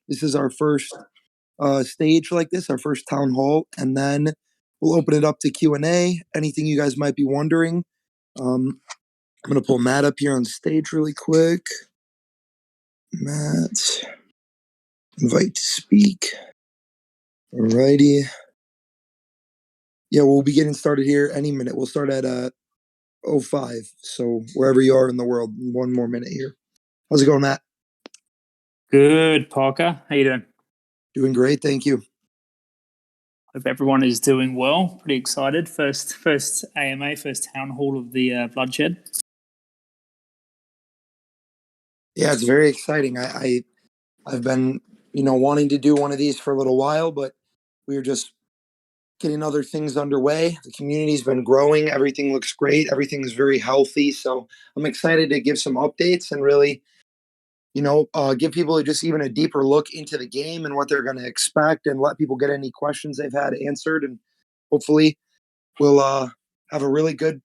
This is our first stage like this, our first town hall, and then we'll open it up to Q&A. Anything you guys might be wondering. I'm going to pull Matt up here on stage really quick. Matt, invite to speak. Alrighty. Yeah, we'll be getting started here any minute. We'll start at 05. So wherever you are in the world, one more minute here. How's it going, Matt? Good, Parker. How you doing? Doing great, thank you. Hope everyone is doing well. Pretty excited. First AMA, first town hall of the BloodShed. Yeah, it's very exciting. I've been wanting to do one of these for a little while, but we were just getting other things underway. The community's been growing. Everything looks great. Everything's very healthy. So I'm excited to give some updates and really, give people just even a deeper look into the game and what they're going to expect, and let people get any questions they've had answered. And hopefully we'll have a really good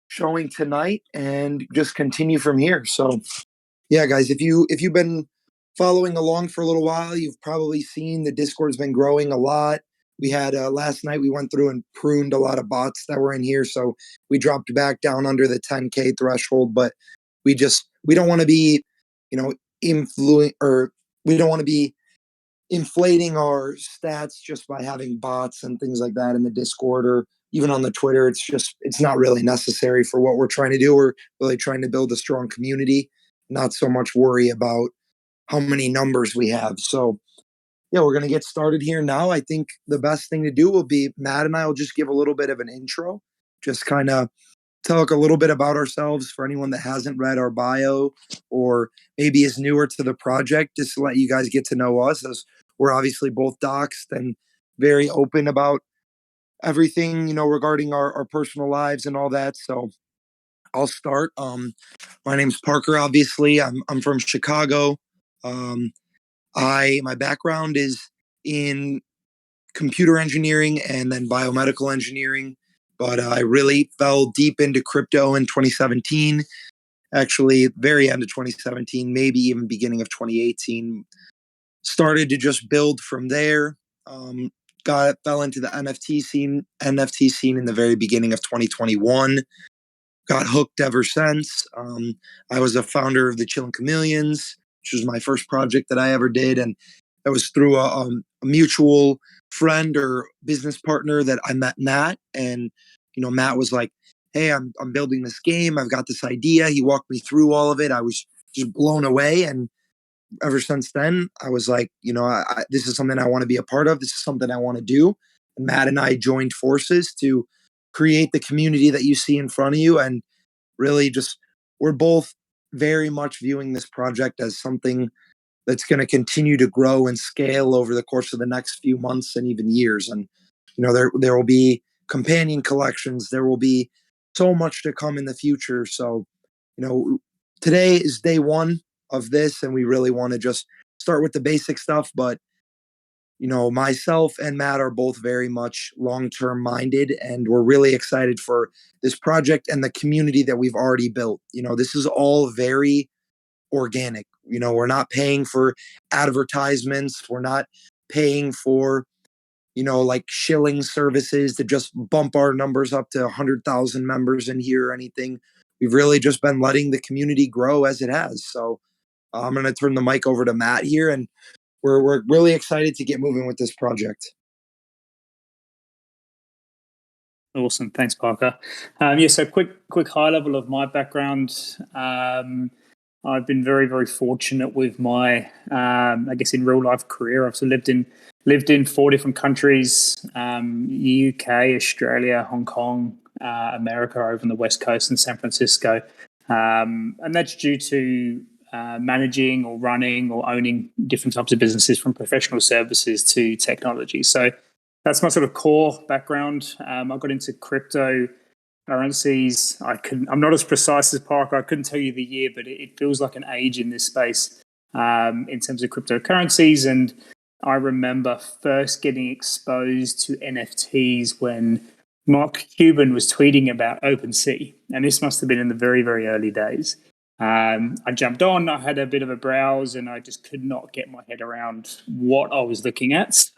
showing tonight and just continue from here. So yeah, guys, if you've been following along for a little while, you've probably seen the Discord's been growing a lot. We had last night we went through and pruned a lot of bots that were in here, so we dropped back down under the 10K threshold. But we don't want to be, we don't want to be inflating our stats just by having bots and things like that in the Discord or even on the Twitter. It's not really necessary for what we're trying to do. We're really trying to build a strong community, not so much worry about how many numbers we have. So yeah, we're going to get started here now. I think the best thing to do will be Matt and I will just give a little bit of an intro, just kind of talk a little bit about ourselves for anyone that hasn't read our bio or maybe is newer to the project, just to let you guys get to know us, as we're obviously both doxxed and very open about everything, regarding our personal lives and all that. So I'll start. My name's Parker. Obviously, I'm from Chicago. My background is in computer engineering and then biomedical engineering, but I really fell deep into crypto in 2017. Actually, very end of 2017, maybe even beginning of 2018. Started to just build from there. Fell into the NFT scene in the very beginning of 2021. Got hooked ever since. I was a founder of the Chillin' Chameleons, which was my first project that I ever did. And that was through a mutual friend or business partner that I met Matt. And, Matt was like, hey, I'm building this game. I've got this idea. He walked me through all of it. I was just blown away. And ever since then, I was like, this is something I want to be a part of. This is something I want to do. And Matt and I joined forces to create the community that you see in front of you. And really we're both very much viewing this project as something that's going to continue to grow and scale over the course of the next few months and even years. And, there will be companion collections. There will be so much to come in the future. So, today is day one of this, and we really want to just start with the basic stuff. But myself and Matt are both very much long-term minded, and we're really excited for this project and the community that we've already built. This is all very organic. We're not paying for advertisements. We're not paying for, like shilling services to just bump our numbers up to 100,000 members in here or anything. We've really just been letting the community grow as it has. So I'm going to turn the mic over to Matt here, and we're really excited to get moving with this project. Awesome, thanks, Parker. So quick high level of my background. I've been very, very fortunate with my, I guess, in real life career. I've lived in 4 different countries: UK, Australia, Hong Kong, America, over on the West Coast, and San Francisco. And that's due to managing or running or owning different types of businesses, from professional services to technology. So that's my sort of core background. I got into cryptocurrencies. I'm not as precise as Parker. I couldn't tell you the year, but it feels like an age in this space in terms of cryptocurrencies. And I remember first getting exposed to NFTs when Mark Cuban was tweeting about OpenSea. And this must have been in the very, very early days. I jumped on, I had a bit of a browse, and I just could not get my head around what I was looking at. So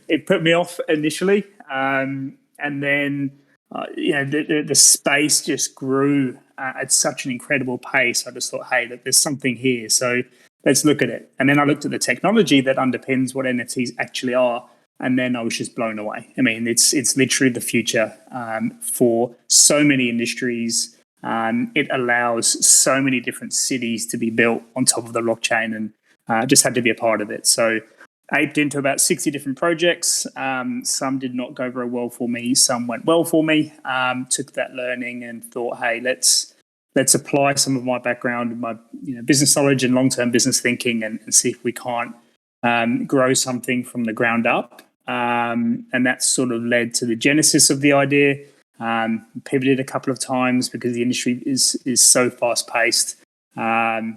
it put me off initially. And then, the space just grew at such an incredible pace. I just thought, hey, there's something here. So let's look at it. And then I looked at the technology that underpins what NFTs actually are. And then I was just blown away. I mean, it's literally the future for so many industries. It allows so many different cities to be built on top of the blockchain, and just had to be a part of it. So aped into about 60 different projects. Some did not go very well for me. Some went well for me. Took that learning and thought, hey, let's apply some of my background, my business knowledge and long-term business thinking, and see if we can't grow something from the ground up. And that sort of led to the genesis of the idea. Pivoted a couple of times because the industry is so fast-paced.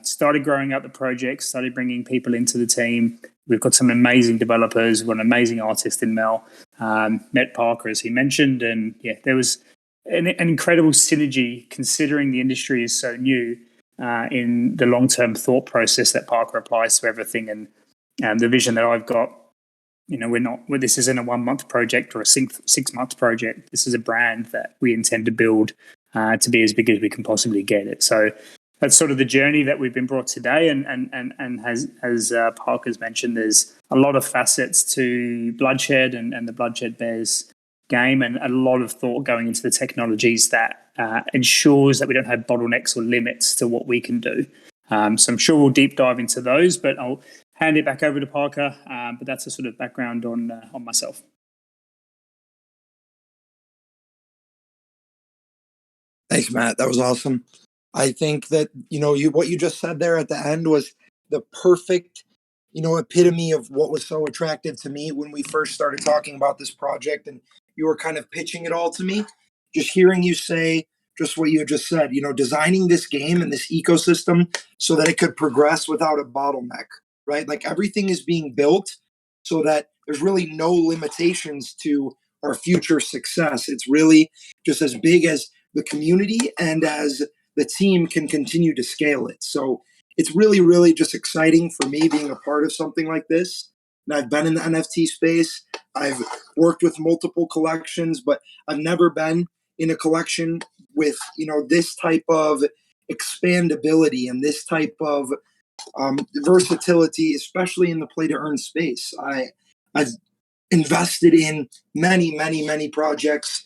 Started growing up the project, started bringing people into the team. We've got some amazing developers. We've got an amazing artist in Mel. Met Parker, as he mentioned. And yeah, there was an incredible synergy considering the industry is so new in the long-term thought process that Parker applies to everything. And the vision that I've got, this isn't a 1 month project or a 6 month project. This is a brand that we intend to build to be as big as we can possibly get it. So that's sort of the journey that we've been brought today. And as Parker's mentioned, there's a lot of facets to BloodShed and the BloodShed Bears game, and a lot of thought going into the technologies that ensures that we don't have bottlenecks or limits to what we can do. So I'm sure we'll deep dive into those, but I'll hand it back over to Parker. But that's a sort of background on myself. Thanks, Matt. That was awesome. I think that, what you just said there at the end was the perfect, epitome of what was so attractive to me when we first started talking about this project, and you were kind of pitching it all to me. Just hearing you say just what you just said, designing this game and this ecosystem so that it could progress without a bottleneck, right? Like everything is being built so that there's really no limitations to our future success. It's really just as big as the community and as the team can continue to scale it. So it's really, really just exciting for me being a part of something like this. And I've been in the NFT space. I've worked with multiple collections, but I've never been in a collection with, this type of expandability and this type of versatility, especially in the play to earn space. I've invested in many, many, many projects,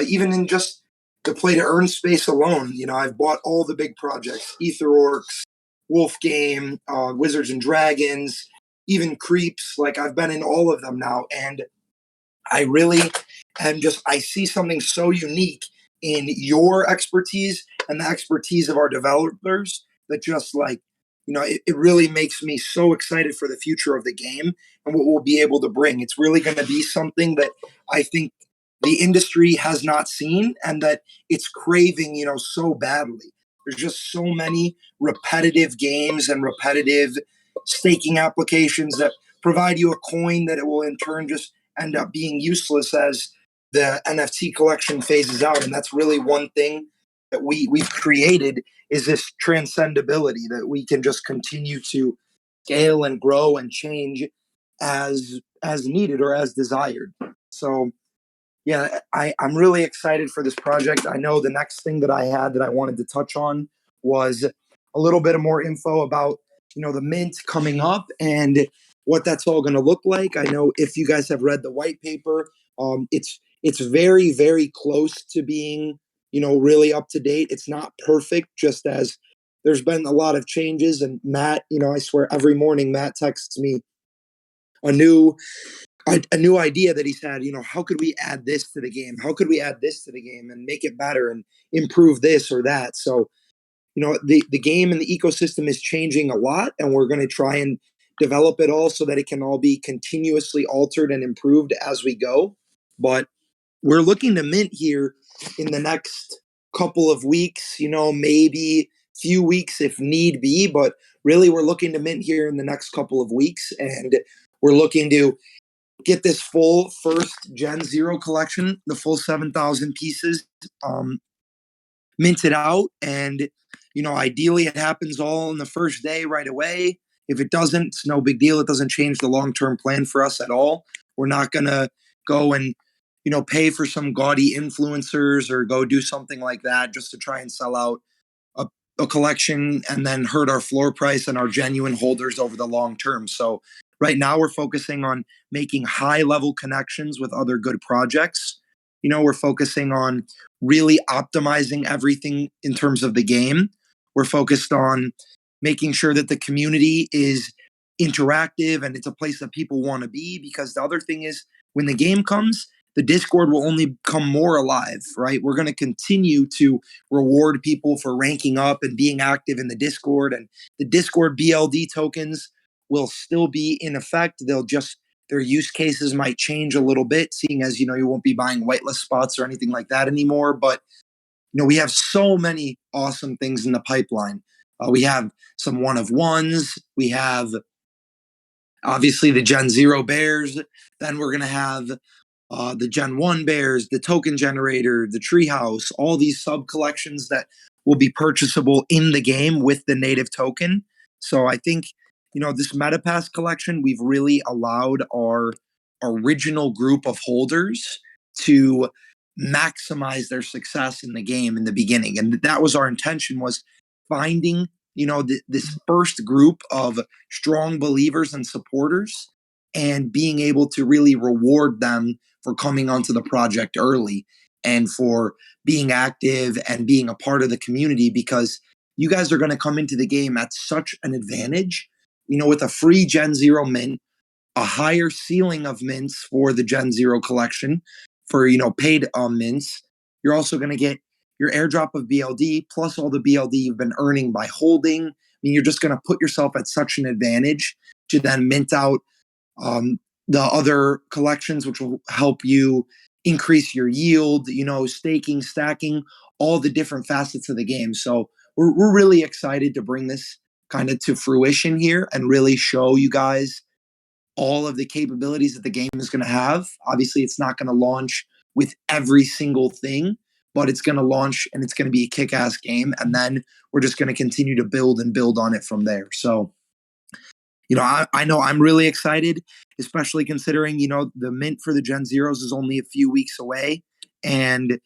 even in just the play to earn space alone. I've bought all the big projects: Ether Orcs, Wolf Game, Wizards and Dragons, even Creeps. Like I've been in all of them now, and I really I see something so unique in your expertise and the expertise of our developers that just it really makes me so excited for the future of the game and what we'll be able to bring. It's really going to be something that I think the industry has not seen and that it's craving, so badly. There's just so many repetitive games and repetitive staking applications that provide you a coin that it will in turn just end up being useless as the NFT collection phases out. And that's really one thing that we've created is this transcendability that we can just continue to scale and grow and change as needed or as desired. So yeah, I'm really excited for this project. I know the next thing that I had that I wanted to touch on was a little bit of more info about, the mint coming up and what that's all going to look like. I know if you guys have read the white paper, it's very, very close to being, really up to date. It's not perfect, just as there's been a lot of changes. And Matt, I swear every morning Matt texts me a new idea that he's had. How could we add this to the game? How could we add this to the game and make it better and improve this or that? So, the game and the ecosystem is changing a lot, and we're going to try and develop it all so that it can all be continuously altered and improved as we go. But we're looking to mint here in the next couple of weeks, maybe few weeks if need be, but really we're looking to mint here in the next couple of weeks, and we're looking to get this full first Gen Zero collection, the full 7,000 pieces, minted out, and Ideally it happens all in the first day right away. If it doesn't, it's no big deal. It doesn't change the long-term plan for us at all. We're not going to go and, pay for some gaudy influencers or go do something like that just to try and sell out a, a collection and then hurt our floor price and our genuine holders over the long term. So right now we're focusing on making high level connections with other good projects. We're focusing on really optimizing everything in terms of the game. We're focused on making sure that the community is interactive and it's a place that people want to be, because the other thing is when the game comes, the Discord will only become more alive, right? We're going to continue to reward people for ranking up and being active in the Discord, and the Discord BLD tokens will still be in effect. Their use cases might change a little bit, seeing as you won't be buying whitelist spots or anything like that anymore. But we have so many awesome things in the pipeline. We have some one of ones. We have obviously the Gen Zero bears. Then we're gonna have the Gen 1 bears, the token generator, the treehouse, all these sub collections that will be purchasable in the game with the native token. So I think, this MetaPass collection, we've really allowed our original group of holders to maximize their success in the game in the beginning. And that was our intention, was finding, this first group of strong believers and supporters and being able to really reward them for coming onto the project early and for being active and being a part of the community, because you guys are going to come into the game at such an advantage, with a free Gen Zero mint, a higher ceiling of mints for the Gen Zero collection for, paid mints. You're also going to get your airdrop of BLD plus all the BLD you've been earning by holding. I mean, you're just going to put yourself at such an advantage to then mint out the other collections, which will help you increase your yield, staking, stacking, all the different facets of the game. So we're really excited to bring this kind of to fruition here and really show you guys all of the capabilities that the game is going to have. Obviously, it's not going to launch with every single thing, but it's going to launch and it's going to be a kick-ass game. And then we're just going to continue to build and build on it from there. So, I know I'm really excited, especially considering, the mint for the Gen Zeros is only a few weeks away. And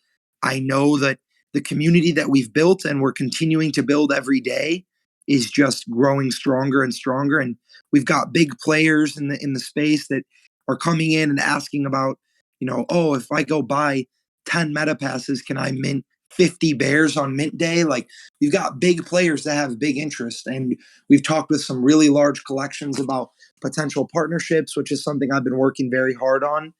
I know that the community that we've built and we're continuing to build every day is just growing stronger and stronger. And we've got big players in the space that are coming in and asking about, oh, if I go buy 10 meta passes, can I mint 50 bears on mint day? Like, we've got big players that have big interest, and we've talked with some really large collections about potential partnerships, which is something I've been working very hard on.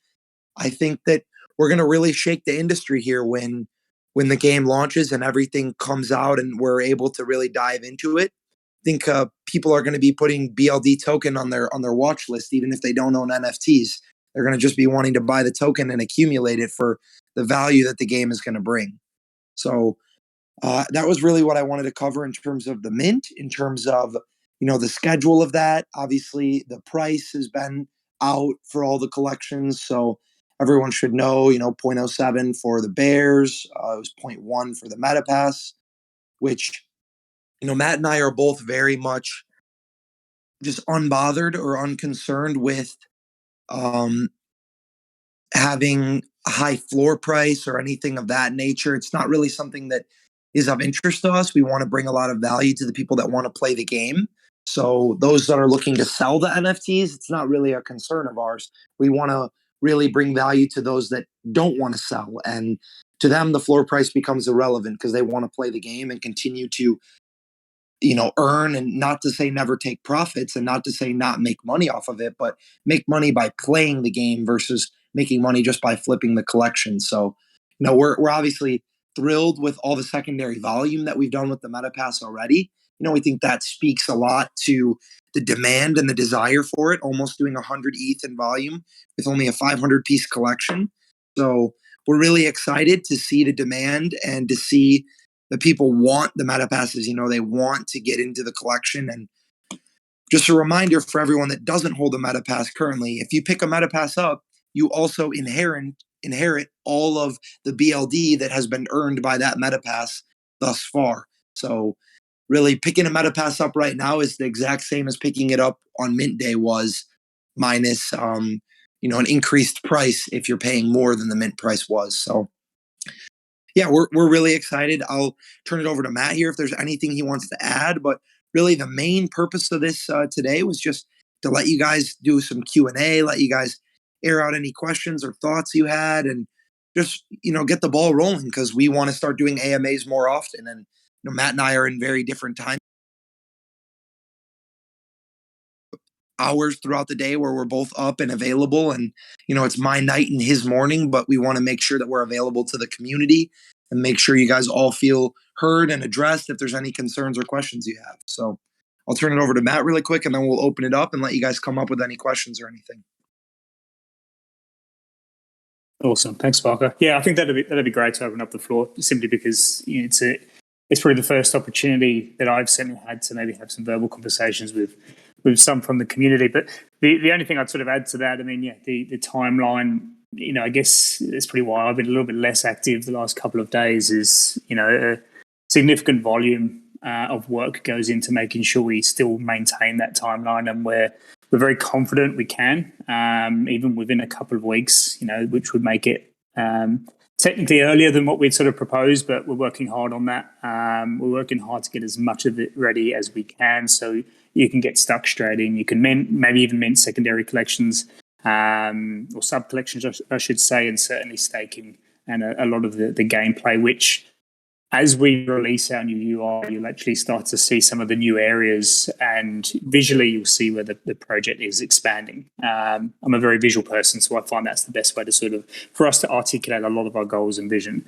I think that we're going to really shake the industry here when the game launches and everything comes out and we're able to really dive into it. I think people are going to be putting BLD token on their watch list, even if they don't own NFTs. They're going to just be wanting to buy the token and accumulate it for the value that the game is going to bring. So that was really what I wanted to cover in terms of the mint, in terms of, the schedule of that. Obviously, the price has been out for all the collections. So everyone should know, 0.07 for the Bears. It was zero point 0.1 for the MetaPass, which, Matt and I are both very much just unbothered or unconcerned with um, having a high floor price or anything of that nature. It's not really something that is of interest to us. We want to bring a lot of value to the people that want to play the game. So those that are looking to sell the NFTs, it's not really a concern of ours. We want to really bring value to those that don't want to sell. And to them, the floor price becomes irrelevant because they want to play the game and continue to, earn, and not to say never take profits and not to say not make money off of it, but make money by playing the game versus making money just by flipping the collection. So, we're obviously thrilled with all the secondary volume that we've done with the MetaPass already. We think that speaks a lot to the demand and the desire for it, almost doing 100 ETH in volume with only a 500 piece collection. So we're really excited to see the demand and to see that people want the meta passes. They want to get into the collection. And just a reminder for everyone that doesn't hold a meta pass currently, if you pick a meta pass up, you also inherit all of the BLD that has been earned by that meta pass thus far. So really picking a meta pass up right now is the exact same as picking it up on mint day was, minus an increased price if you're paying more than the mint price was. So yeah, we're really excited. I'll turn it over to Matt here if there's anything he wants to add. But really, the main purpose of this today was just to let you guys do some Q&A, let you guys air out any questions or thoughts you had, and just get the ball rolling, because we want to start doing AMAs more often. And Matt and I are in very different time hours throughout the day where we're both up and available, and it's my night and his morning, but we want to make sure that we're available to the community and make sure you guys all feel heard and addressed if there's any concerns or questions you have. So I'll turn it over to Matt really quick, and then we'll open it up and let you guys come up with any questions or anything. Awesome, thanks, Parker. Yeah, I think that'd be great to open up the floor, simply because it's probably the first opportunity that I've certainly had to maybe have some verbal conversations with some from the community. But the only thing I'd sort of add to that, the timeline, I guess it's pretty wild. I've been a little bit less active the last couple of days. Is a significant volume of work goes into making sure we still maintain that timeline, and we're very confident we can, even within a couple of weeks, which would make it technically earlier than what we'd sort of proposed, but we're working hard on that. We're working hard to get as much of it ready as we can, so you can get stuck straight in. You can maybe even mint secondary collections, or sub collections, I should say, and certainly staking and a lot of the gameplay, which, as we release our new UI, you'll actually start to see some of the new areas, and visually you'll see where the project is expanding. I'm a very visual person, so I find that's the best way for us to articulate a lot of our goals and vision.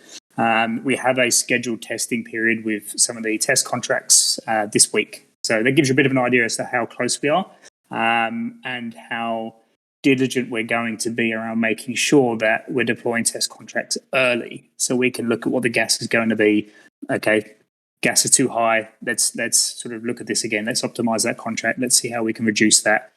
We have a scheduled testing period with some of the test contracts this week. So that gives you a bit of an idea as to how close we are, and how diligent we're going to be around making sure that we're deploying test contracts early, so we can look at what the gas is going to be. Okay, gas is too high. Let's sort of look at this again. Let's optimize that contract. Let's see how we can reduce that.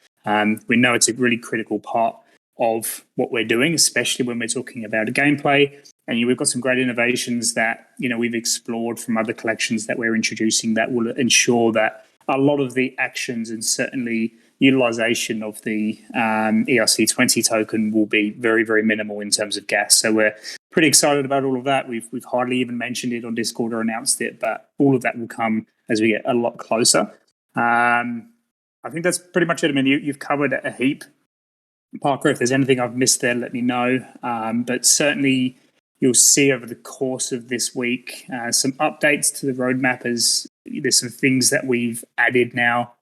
We know it's a really critical part of what we're doing, especially when we're talking about a gameplay. And we've got some great innovations that we've explored from other collections that we're introducing that will ensure that a lot of the actions and certainly utilization of the ERC20 token will be very, very minimal in terms of gas. So we're pretty excited about all of that. We've hardly even mentioned it on Discord or announced it, but all of that will come as we get a lot closer. I think that's pretty much it. You've covered a heap. Parker, if there's anything I've missed there, let me know. But certainly you'll see over the course of this week some updates to the roadmap, as there's some things that we've added now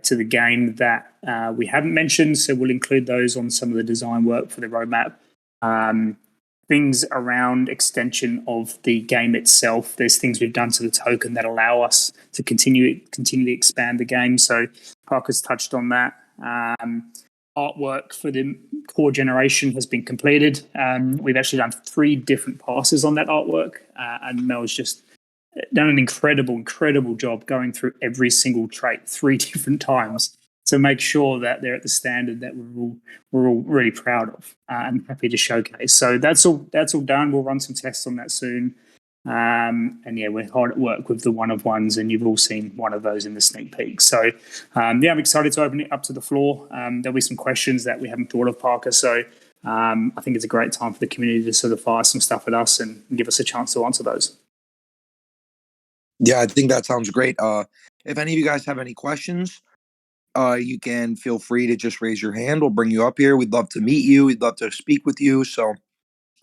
to the game that we haven't mentioned. So we'll include those on some of the design work for the roadmap. Things around extension of the game itself. There's things we've done to the token that allow us to continually expand the game. So Parker's touched on that. Artwork for the core generation has been completed. We've actually done 3 different passes on that artwork, and Mel's just done an incredible job going through every single trait 3 different times to make sure that they're at the standard that we're all really proud of and happy to showcase. So that's all done. We'll run some tests on that soon. And yeah, we're hard at work with the one-of-ones, and you've all seen one of those in the sneak peek. So I'm excited to open it up to the floor. There'll be some questions that we haven't thought of, Parker. So I think it's a great time for the community to sort of fire some stuff at us and give us a chance to answer those. Yeah, I think that sounds great. If any of you guys have any questions, you can feel free to just raise your hand. We'll bring you up here. We'd love to meet you. We'd love to speak with you. So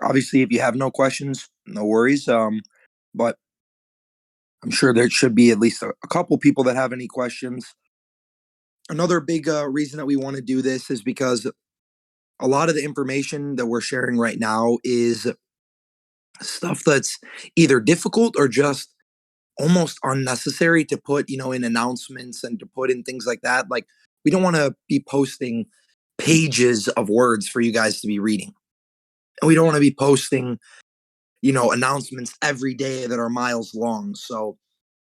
obviously, if you have no questions, no worries. But I'm sure there should be at least a couple people that have any questions. Another big reason that we want to do this is because a lot of the information that we're sharing right now is stuff that's either difficult or just almost unnecessary to put, in announcements and to put in things like that. Like, we don't want to be posting pages of words for you guys to be reading. And we don't want to be posting, announcements every day that are miles long. So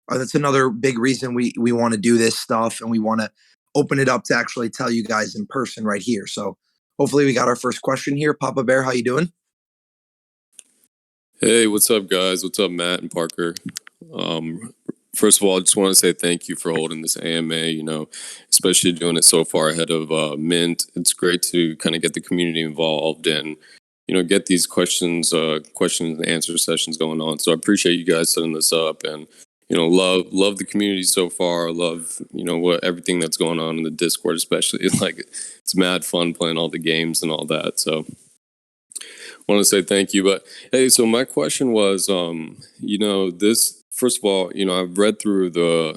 that's another big reason we want to do this stuff, and we want to open it up to actually tell you guys in person right here. So hopefully we got our first question here. Papa Bear, how you doing? Hey, what's up, guys? What's up, Matt and Parker? First of all, I just want to say thank you for holding this AMA, especially doing it so far ahead of Mint. It's great to kind of get the community involved and, get these questions and answer sessions going on. So I appreciate you guys setting this up and, love the community so far. Love, everything that's going on in the Discord, especially. Like, it's mad fun playing all the games and all that. So want to say thank you. But hey, so my question was, this. First of all, I've read through the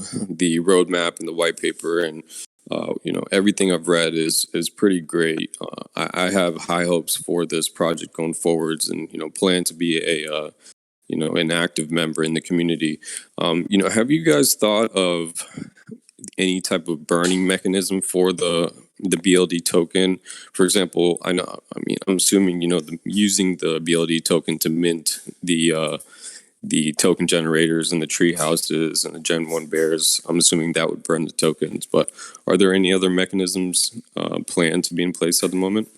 roadmap and the white paper, and everything I've read is pretty great. I have high hopes for this project going forwards, and plan to be an active member in the community. Have you guys thought of any type of burning mechanism for the BLD token? For example, I'm assuming using the BLD token to mint the token generators and the tree houses and the Gen 1 bears. I'm assuming that would burn the tokens, but are there any other mechanisms planned to be in place at the moment?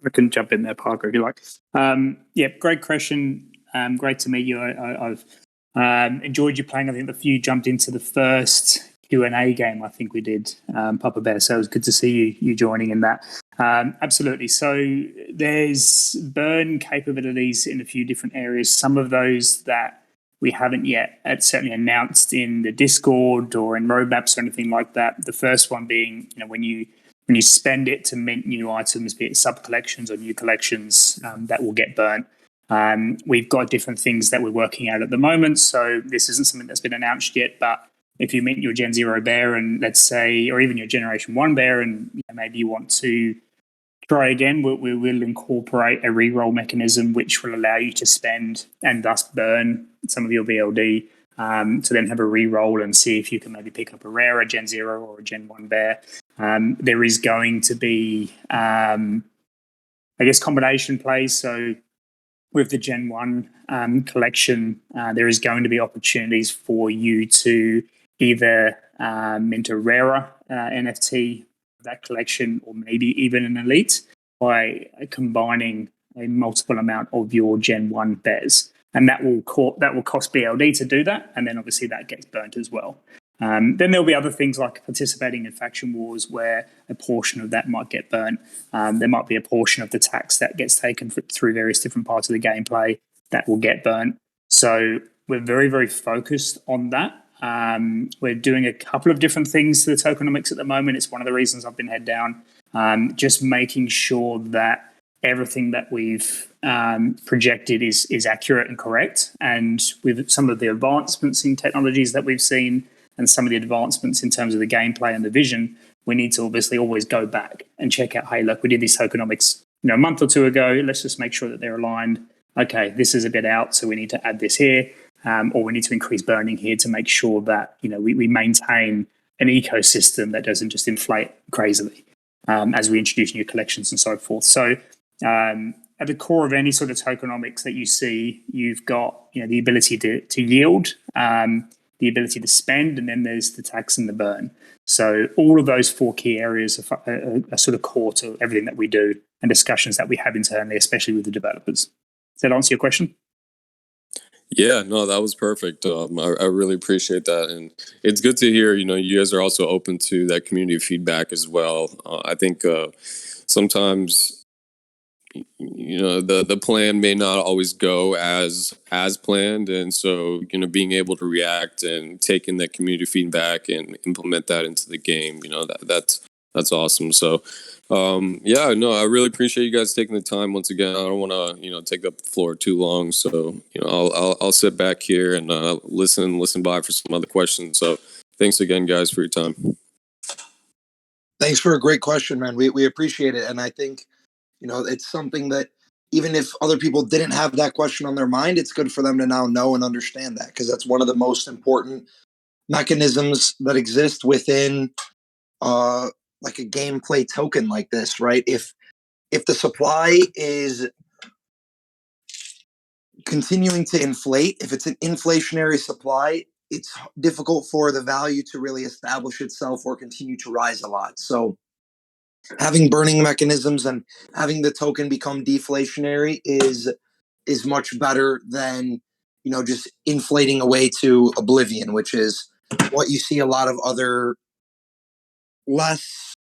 I can jump in there, Parker, if you like. Yeah, great question. Great to meet you. I've enjoyed you playing. I think a few jumped into the first Q&A game I think we did, Papa Bear, so it was good to see you joining in that. Absolutely. So there's burn capabilities in a few different areas. Some of those that we haven't yet certainly announced in the Discord or in roadmaps or anything like that. The first one being, when you spend it to mint new items, be it sub collections or new collections, that will get burnt. We've got different things that we're working out at the moment. So this isn't something that's been announced yet, but if you mint your Gen 0 bear and let's say, or even your Generation 1 bear, and maybe you want to try again, we will incorporate a reroll mechanism which will allow you to spend and thus burn some of your BLD to then have a reroll and see if you can maybe pick up a rarer Gen 0 or a Gen 1 bear. There is going to be, combination plays. So with the Gen 1 collection, there is going to be opportunities for you to either mint a rarer NFT that collection, or maybe even an elite, by combining a multiple amount of your Gen 1 bears. And that will cost BLD to do that, and then obviously that gets burnt as well. Then there'll be other things like participating in faction wars where a portion of that might get burnt. There might be a portion of the tax that gets taken through various different parts of the gameplay that will get burnt. So we're very, very focused on that. We're doing a couple of different things to the tokenomics at the moment. It's one of the reasons I've been head down, just making sure that everything that we've projected is accurate and correct. And with some of the advancements in technologies that we've seen and some of the advancements in terms of the gameplay and the vision, we need to obviously always go back and check out, hey, look, we did these tokenomics a month or two ago. Let's just make sure that they're aligned. Okay, this is a bit out, so we need to add this here. Or we need to increase burning here to make sure that we maintain an ecosystem that doesn't just inflate crazily as we introduce new collections and so forth. So at the core of any sort of tokenomics that you see, you've got the ability to yield, the ability to spend, and then there's the tax and the burn. So all of those four key areas are sort of core to everything that we do and discussions that we have internally, especially with the developers. Does that answer your question? Yeah, no, that was perfect. I really appreciate that. And it's good to hear, you guys are also open to that community feedback as well. I think sometimes, the plan may not always go as planned. And so, being able to react and take in that community feedback and implement that into the game, that's awesome. So, I really appreciate you guys taking the time once again. I don't want to, take up the floor too long. So, I'll sit back here and listen by for some other questions. So, thanks again, guys, for your time. Thanks for a great question, man. We appreciate it, and I think it's something that even if other people didn't have that question on their mind, it's good for them to now know and understand that, because that's one of the most important mechanisms that exist within like a gameplay token like this, right? If the supply is continuing to inflate, if it's an inflationary supply, it's difficult for the value to really establish itself or continue to rise a lot. So having burning mechanisms and having the token become deflationary is is much better than, just inflating away to oblivion, which is what you see a lot of other less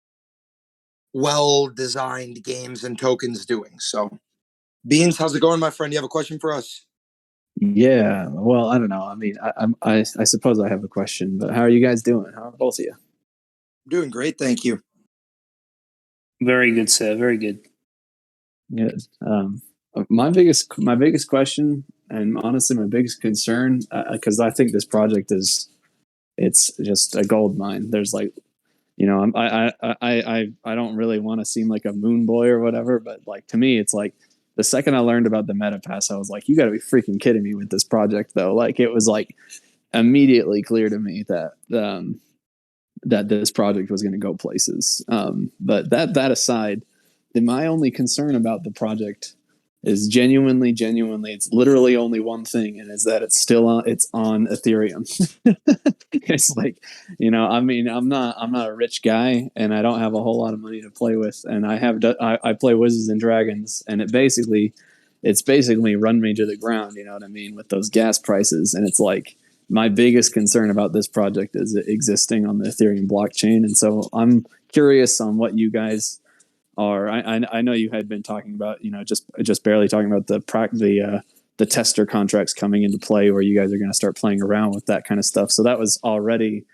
well-designed games and tokens doing. So, Beans, how's it going, my friend? You have a question for us? Yeah, well, I don't know. I mean, I suppose I have a question, but how are you guys doing? How are both of you? I'm doing great, thank you. Very good, sir. Very good. Good. My biggest question, and honestly, my biggest concern, because I think this project it's just a gold mine. There's like, I don't really want to seem like a moon boy or whatever, but like to me, it's like the second I learned about the meta pass, I was like, you got to be freaking kidding me with this project, though. Like it was like immediately clear to me that that this project was going to go places. But that aside, my only concern about the project is genuinely, it's literally only one thing, and is that it's on Ethereum. It's like, I mean, I'm not a rich guy, and I don't have a whole lot of money to play with, and I play Wizards and Dragons, and it's basically run me to the ground. You know what I mean, with those gas prices, and it's like my biggest concern about this project is it existing on the Ethereum blockchain, and so I'm curious on what you guys are. I know you had been talking about, just barely talking about the tester contracts coming into play, where you guys are going to start playing around with that kind of stuff. So that was already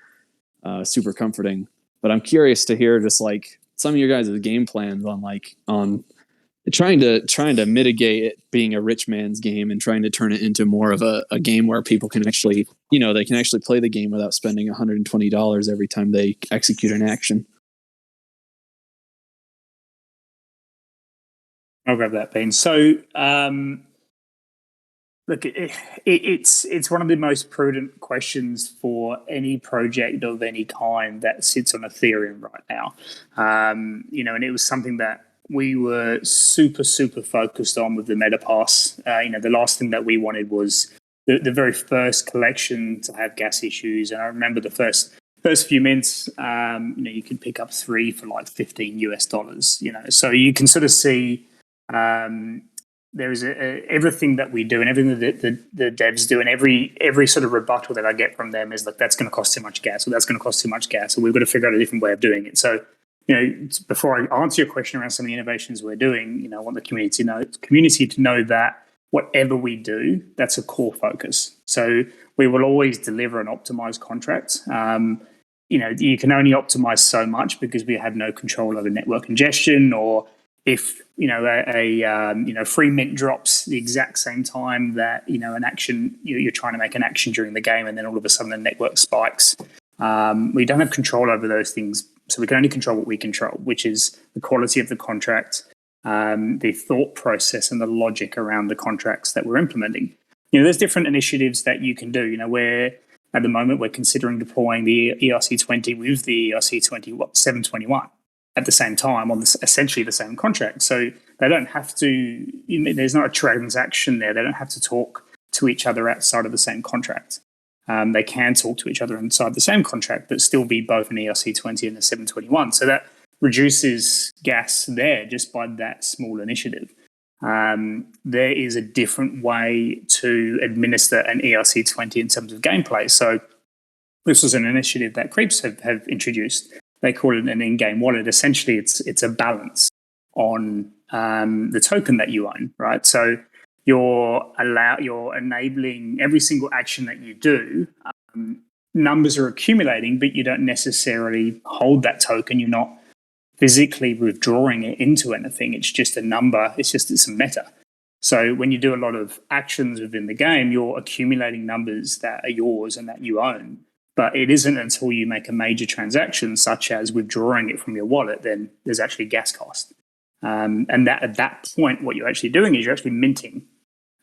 super comforting. But I'm curious to hear just like some of your guys' game plans on trying to mitigate it being a rich man's game and trying to turn it into more of a game where people can actually, they can actually play the game without spending $120 every time they execute an action. I'll grab that, Ben. So, look, it's one of the most prudent questions for any project of any kind that sits on Ethereum right now. And it was something that we were super focused on with the MetaPass. The last thing that we wanted was the very first collection to have gas issues. And I remember the first few mints, you could pick up 3 for like $15. So you can sort of see. There is everything that we do and everything that the devs do, and every sort of rebuttal that I get from them is like, that's going to cost too much gas, or that's going to cost too much gas, or we've got to figure out a different way of doing it. So, before I answer your question around some of the innovations we're doing, I want the community to know that whatever we do, that's a core focus. So we will always deliver an optimized contract. You can only optimize so much because we have no control over network congestion, or if a free mint drops the exact same time that an action, you're trying to make an action during the game, and then all of a sudden the network spikes. We don't have control over those things, so we can only control what we control, which is the quality of the contract, the thought process, and the logic around the contracts that we're implementing. There's different initiatives that you can do. Where at the moment we're considering deploying the ERC20 with the ERC20 721. At the same time on essentially the same contract. So they don't have to, there's not a transaction there. They don't have to talk to each other outside of the same contract. They can talk to each other inside the same contract, but still be both an ERC20 and a 721. So that reduces gas there just by that small initiative. There is a different way to administer an ERC20 in terms of gameplay. So this was an initiative that Creeps have introduced. They call it an in-game wallet. Essentially, it's a balance on the token that you own, right? So you're enabling every single action that you do. Numbers are accumulating, but you don't necessarily hold that token. You're not physically withdrawing it into anything. It's just a number. It's a meta. So when you do a lot of actions within the game, you're accumulating numbers that are yours and that you own. But it isn't until you make a major transaction, such as withdrawing it from your wallet, then there's actually gas cost. And that at that point, what you're actually doing is you're actually minting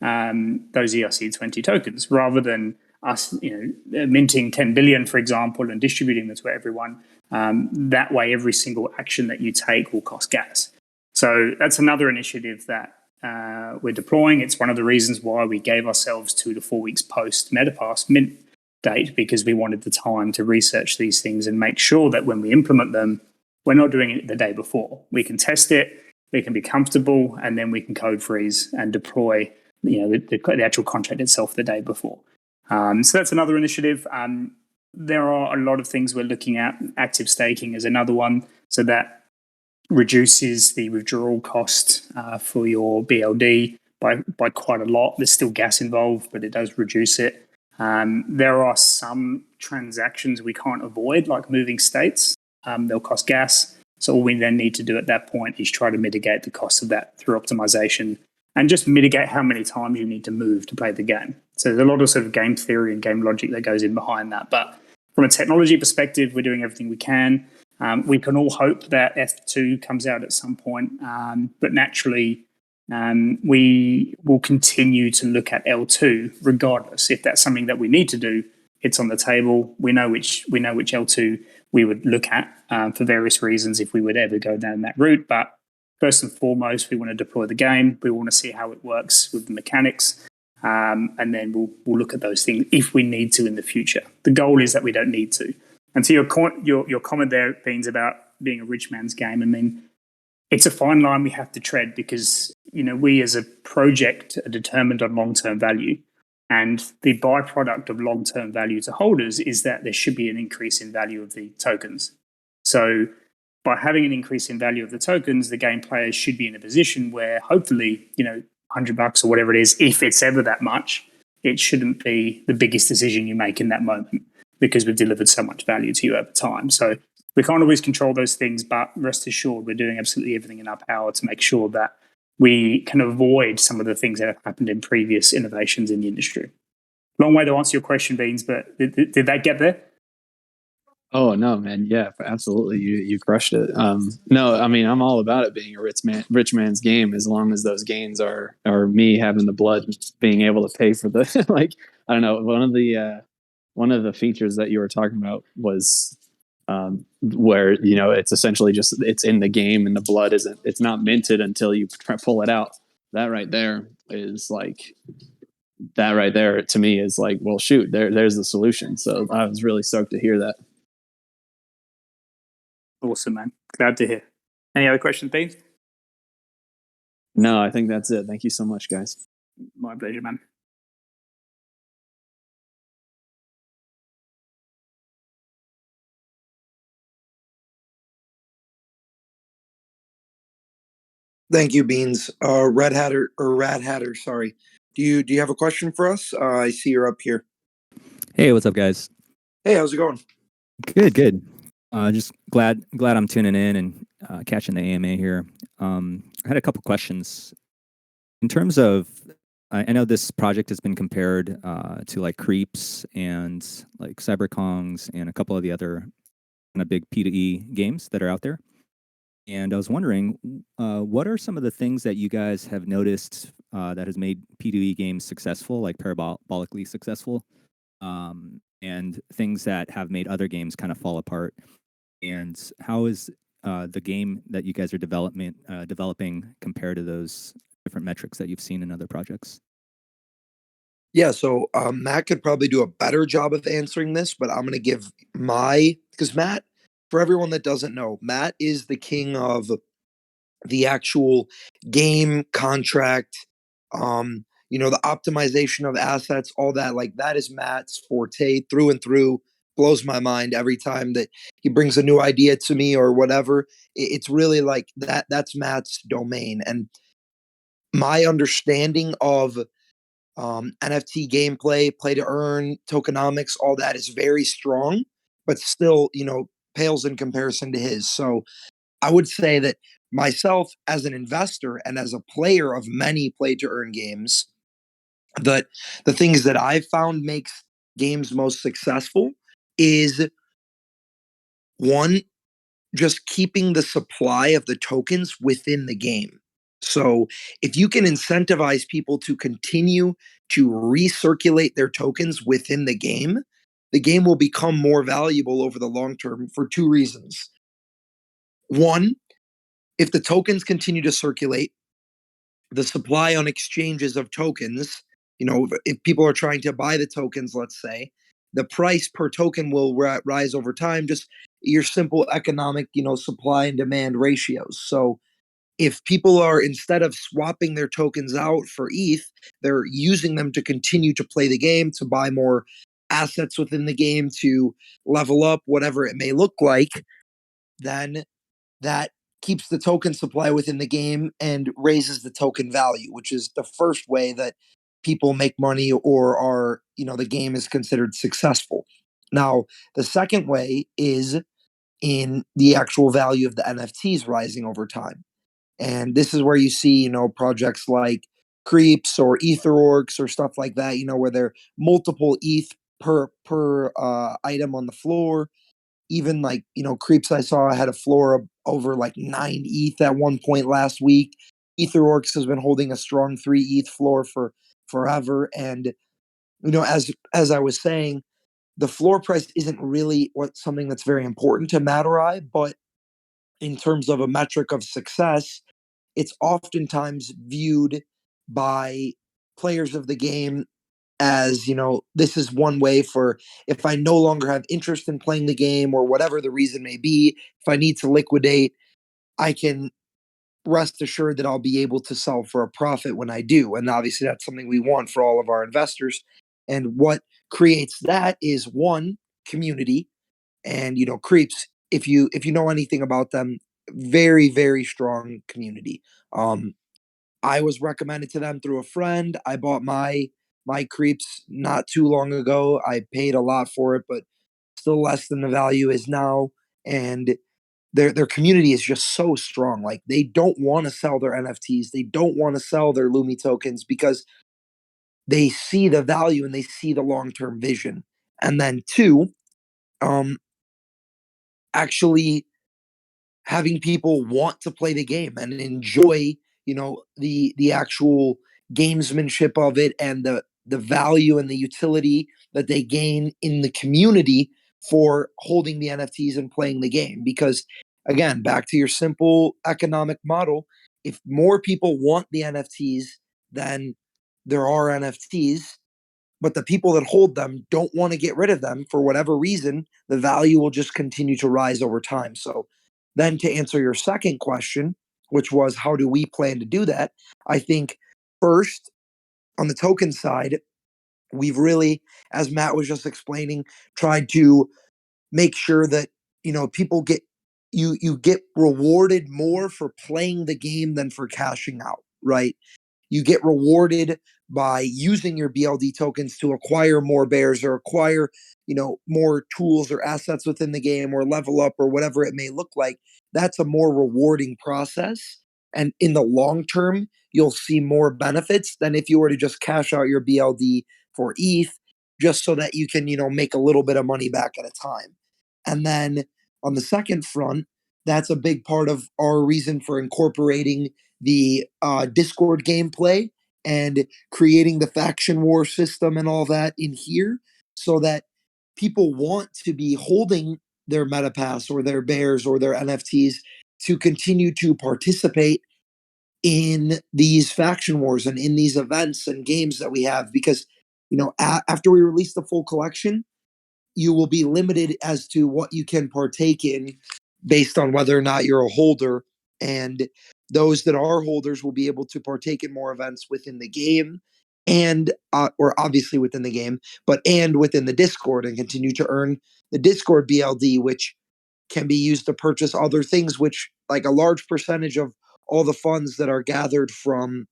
those ERC20 tokens, rather than us, minting 10 billion, for example, and distributing them to everyone. That way, every single action that you take will cost gas. So that's another initiative that we're deploying. It's one of the reasons why we gave ourselves 2 to 4 weeks post MetaPass mint date, because we wanted the time to research these things and make sure that when we implement them, we're not doing it the day before. We can test it, we can be comfortable, and then we can code freeze and deploy the actual contract itself the day before. So that's another initiative. There are a lot of things we're looking at. Active staking is another one. So that reduces the withdrawal cost for your BLD by quite a lot. There's still gas involved, but it does reduce it. There are some transactions we can't avoid, like moving states. They'll cost gas. So all we then need to do at that point is try to mitigate the cost of that through optimization and just mitigate how many times you need to move to play the game. So there's a lot of sort of game theory and game logic that goes in behind that. But from a technology perspective, we're doing everything we can. We can all hope that F2 comes out at some point, but naturally, we will continue to look at L2 regardless. If that's something that we need to do, it's on the table. We know which L2 we would look at for various reasons if we would ever go down that route. But first and foremost, we want to deploy the game. We want to see how it works with the mechanics, and then we'll look at those things if we need to in the future. The goal is that we don't need to. And to your comment there, Beans, about being a rich man's game, I mean, it's a fine line we have to tread because, we as a project are determined on long-term value. And the byproduct of long-term value to holders is that there should be an increase in value of the tokens. So by having an increase in value of the tokens, the game players should be in a position where hopefully, $100 or whatever it is, if it's ever that much, it shouldn't be the biggest decision you make in that moment because we've delivered so much value to you over time. So we can't always control those things, but rest assured, we're doing absolutely everything in our power to make sure that we can avoid some of the things that have happened in previous innovations in the industry. Long way to answer your question, Beans, but did that get there? Oh no, man! Yeah, absolutely. You crushed it. No, I mean I'm all about it being a rich man's game as long as those gains are me having the blood, being able to pay for the like. I don't know. One of the features that you were talking about was where it's essentially just it's in the game and the blood it's not minted until you pull it out. That right there to me is like, well, shoot, there's the solution. So I was really stoked to hear that. Awesome, man. Glad to hear. Any other questions, Beans? No, I think that's it. Thank you so much, guys. My pleasure, man. Thank you, Beans. Red Hatter or Rad Hatter, sorry. Do you have a question for us? I see you're up here. Hey, what's up, guys? Hey, how's it going? Good. Just glad I'm tuning in and catching the AMA here. I had a couple questions. In terms of, I know this project has been compared to like Creeps and like CyberKongs and a couple of the other kind of big P2E games that are out there. And I was wondering, what are some of the things that you guys have noticed that has made P2E games successful, like parabolically successful, and things that have made other games kind of fall apart? And how is the game that you guys are developing compared to those different metrics that you've seen in other projects? Yeah, so Matt could probably do a better job of answering this, but I'm going to give because Matt, for everyone that doesn't know, Matt is the king of the actual game contract, the optimization of assets, all that. Like that is Matt's forte through and through. Blows my mind every time that he brings a new idea to me or whatever. It's really like that. That's Matt's domain. And my understanding of NFT gameplay, play to earn, tokenomics, all that is very strong, but still, pales in comparison to his. So I would say that myself as an investor and as a player of many play to earn games, that the things that I've found makes games most successful is one, just keeping the supply of the tokens within the game. So if you can incentivize people to continue to recirculate their tokens within the game will become more valuable over the long term for two reasons. One, if the tokens continue to circulate, the supply on exchanges of tokens, if people are trying to buy the tokens, let's say, the price per token will rise over time, just your simple economic, supply and demand ratios. So if people are, instead of swapping their tokens out for ETH, they're using them to continue to play the game, to buy more assets within the game, to level up, whatever it may look like, then that keeps the token supply within the game and raises the token value, which is the first way that people make money or are, the game is considered successful. Now, the second way is in the actual value of the NFTs rising over time. And this is where you see, projects like Creeps or EtherOrcs or stuff like that, where there are multiple ETH per item on the floor. Even like, Creeps I saw had a floor of over like 9 ETH at one point last week. EtherOrcs has been holding a strong 3 ETH floor for forever. And, as I was saying, the floor price isn't really something that's very important to Matter-Eye, but in terms of a metric of success, it's oftentimes viewed by players of the game as, this is one way for, if I no longer have interest in playing the game or whatever the reason may be, if I need to liquidate, I can rest assured that I'll be able to sell for a profit when I do. And obviously that's something we want for all of our investors. And what creates that is, one, community. And, Creeps, if you know anything about them, very, very strong community. I was recommended to them through a friend. I bought my Creeps not too long ago. I paid a lot for it, but still less than the value is now. And their community is just so strong. Like, they don't want to sell their NFTs. They don't want to sell their Lumi tokens because they see the value and they see the long-term vision. And then two, actually having people want to play the game and enjoy, the actual gamesmanship of it and the value and the utility that they gain in the community for holding the NFTs and playing the game. Because again, back to your simple economic model, if more people want the NFTs than there are NFTs, but the people that hold them don't want to get rid of them for whatever reason, the value will just continue to rise over time. So then, to answer your second question, which was how do we plan to do that? I think first, on the token side, we've really, as Matt was just explaining, tried to make sure that, people get, you get rewarded more for playing the game than for cashing out, right? You get rewarded by using your BLD tokens to acquire more bears or acquire, more tools or assets within the game or level up or whatever it may look like. That's a more rewarding process. And in the long term, you'll see more benefits than if you were to just cash out your BLD for ETH just so that you can, make a little bit of money back at a time. And then on the second front, that's a big part of our reason for incorporating the Discord gameplay and creating the faction war system and all that in here, so that people want to be holding their MetaPass or their bears or their NFTs to continue to participate in these faction wars and in these events and games that we have. Because, after we release the full collection, you will be limited as to what you can partake in based on whether or not you're a holder. And those that are holders will be able to partake in more events within the game and, or obviously within the game, and within the Discord, and continue to earn the Discord BLD, which can be used to purchase other things, which, like, a large percentage of all the funds that are gathered from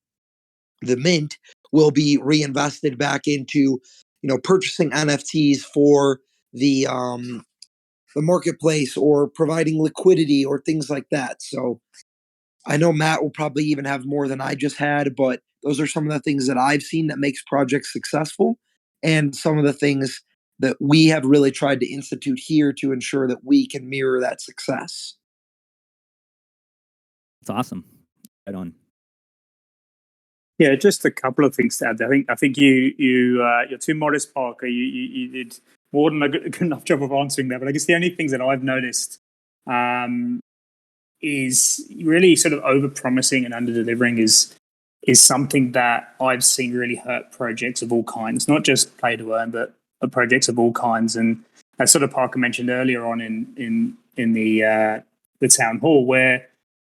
the mint will be reinvested back into, purchasing NFTs for the marketplace or providing liquidity or things like that. So I know Matt will probably even have more than I just had, but those are some of the things that I've seen that makes projects successful, and some of the things that we have really tried to institute here to ensure that we can mirror that success. It's awesome. Right on. Yeah, just a couple of things to add. I think you're too modest, Parker. You did more than a good enough job of answering that. But I guess the only things that I've noticed is really sort of over promising and under delivering is something that I've seen really hurt projects of all kinds, not just play to earn, but projects of all kinds. And as sort of Parker mentioned earlier on in the town hall, where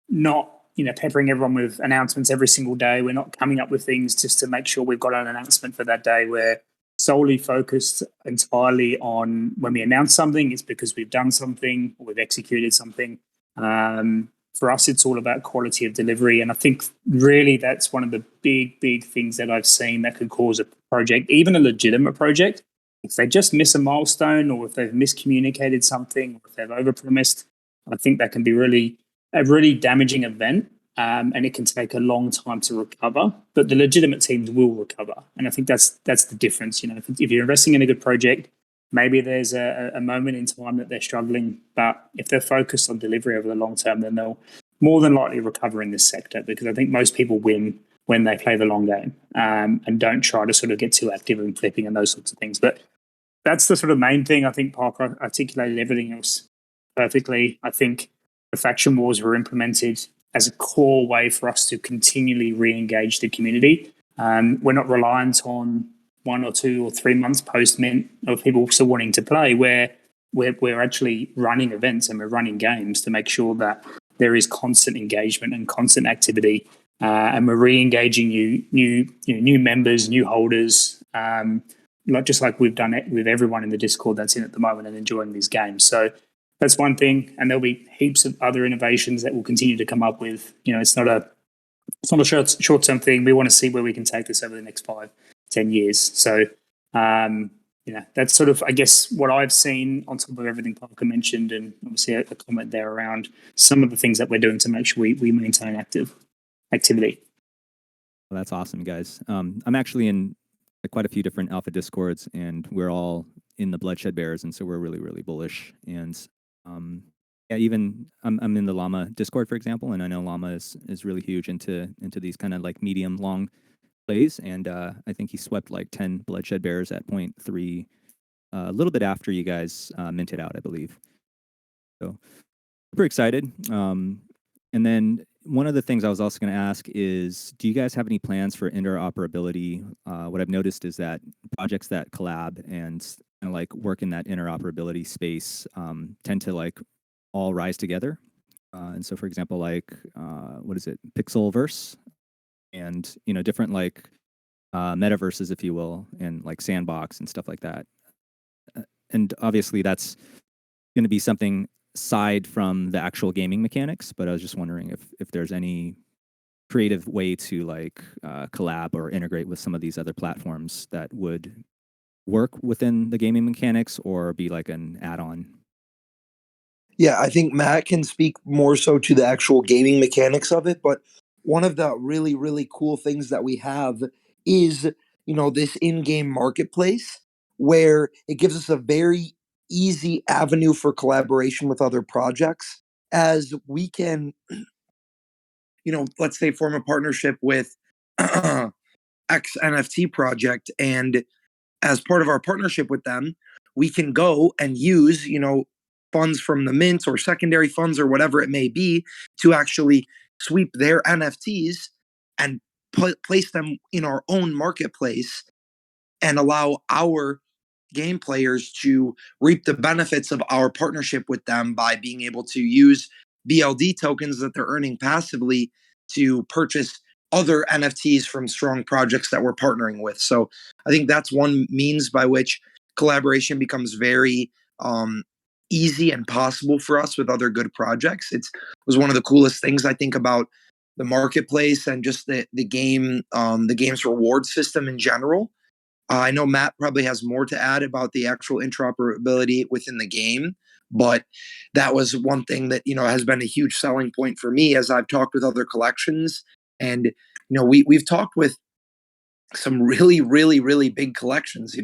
not peppering everyone with announcements every single day. We're not coming up with things just to make sure we've got an announcement for that day. We're solely focused entirely on when we announce something, it's because we've done something or we've executed something. For us, it's all about quality of delivery. And I think really that's one of the big things that I've seen that could cause a project, even a legitimate project, if they just miss a milestone or if they've miscommunicated something or if they've overpromised, I think that can be a really damaging event. And it can take a long time to recover, but the legitimate teams will recover. And I think that's the difference. If you're investing in a good project, maybe there's a moment in time that they're struggling, but if they're focused on delivery over the long term, then they'll more than likely recover in this sector, because I think most people win when they play the long game and don't try to sort of get too active in flipping and those sorts of things. But that's the sort of main thing. I think Parker articulated everything else perfectly. I think the faction wars were implemented as a core way for us to continually re-engage the community. We're not reliant on 1 or 2 or 3 months post-mint of people still wanting to play, where we're actually running events and we're running games to make sure that there is constant engagement and constant activity, and we're re-engaging new members, new holders, just like we've done it with everyone in the Discord that's in at the moment and enjoying these games. So that's one thing, and there'll be heaps of other innovations that we'll continue to come up with. It's not a short-term thing. We want to see where we can take this over the next 5-10 years. So, that's sort of, I guess, what I've seen on top of everything Parker mentioned, and obviously a comment there around some of the things that we're doing to make sure we maintain activity. Well, that's awesome, guys. I'm actually in quite a few different alpha discords, and we're all in the BloodShed Bears, and so we're really, really bullish. And even I'm in the Llama Discord, for example, and I know Llama is really huge into these kind of like medium long plays, and I think he swept like 10 BloodShed Bears at 0.3 a little bit after you guys minted out, I believe. So super excited. And then one of the things I was also going to ask is, do you guys have any plans for interoperability? What I've noticed is that projects that collab and kind of like work in that interoperability space tend to like all rise together. And so, for example, like what is it, Pixelverse, and different like metaverses, if you will, and like Sandbox and stuff like that. And obviously, that's going to be something aside from the actual gaming mechanics. But I was just wondering if there's any creative way to like collab or integrate with some of these other platforms that would work within the gaming mechanics or be like an add-on. Yeah, I think Matt can speak more so to the actual gaming mechanics of it, but one of the really, really cool things that we have is, this in-game marketplace where it gives us a very easy avenue for collaboration with other projects, as we can, let's say form a partnership with X NFT project, and as part of our partnership with them, we can go and use, funds from the mint or secondary funds or whatever it may be to actually sweep their NFTs and place them in our own marketplace and allow our game players to reap the benefits of our partnership with them by being able to use BLD tokens that they're earning passively to purchase other NFTs from strong projects that we're partnering with. So I think that's one means by which collaboration becomes very easy and possible for us with other good projects. It was one of the coolest things I think about the marketplace and just the game, the game's reward system in general. I know Matt probably has more to add about the actual interoperability within the game, but that was one thing that has been a huge selling point for me as I've talked with other collections. And we've talked with some really, really, really big collections,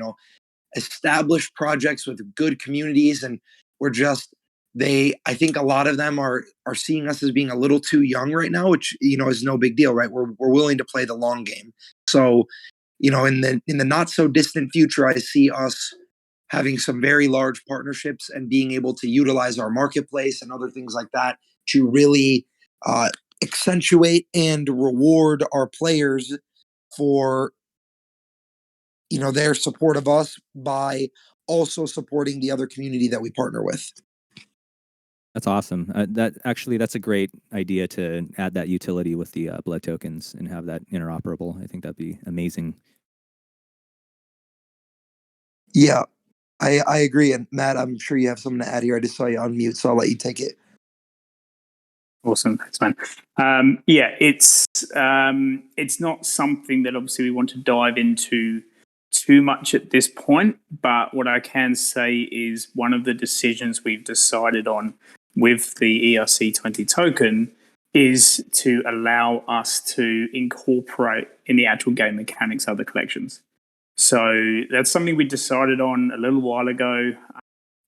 established projects with good communities, and I think a lot of them are seeing us as being a little too young right now, which is no big deal, right? We're willing to play the long game. So in the not so distant future, I see us having some very large partnerships and being able to utilize our marketplace and other things like that to really accentuate and reward our players for their support of us by also supporting the other community that we partner with. That's awesome. That's a great idea to add that utility with the blood tokens and have that interoperable. I think that'd be amazing. Yeah, I agree. And Matt, I'm sure you have something to add here. I just saw you on mute, so I'll let you take it. Awesome, thanks, man. Yeah, it's not something that obviously we want to dive into too much at this point, but what I can say is one of the decisions we've decided on with the ERC20 token is to allow us to incorporate in the actual game mechanics other collections. So that's something we decided on a little while ago.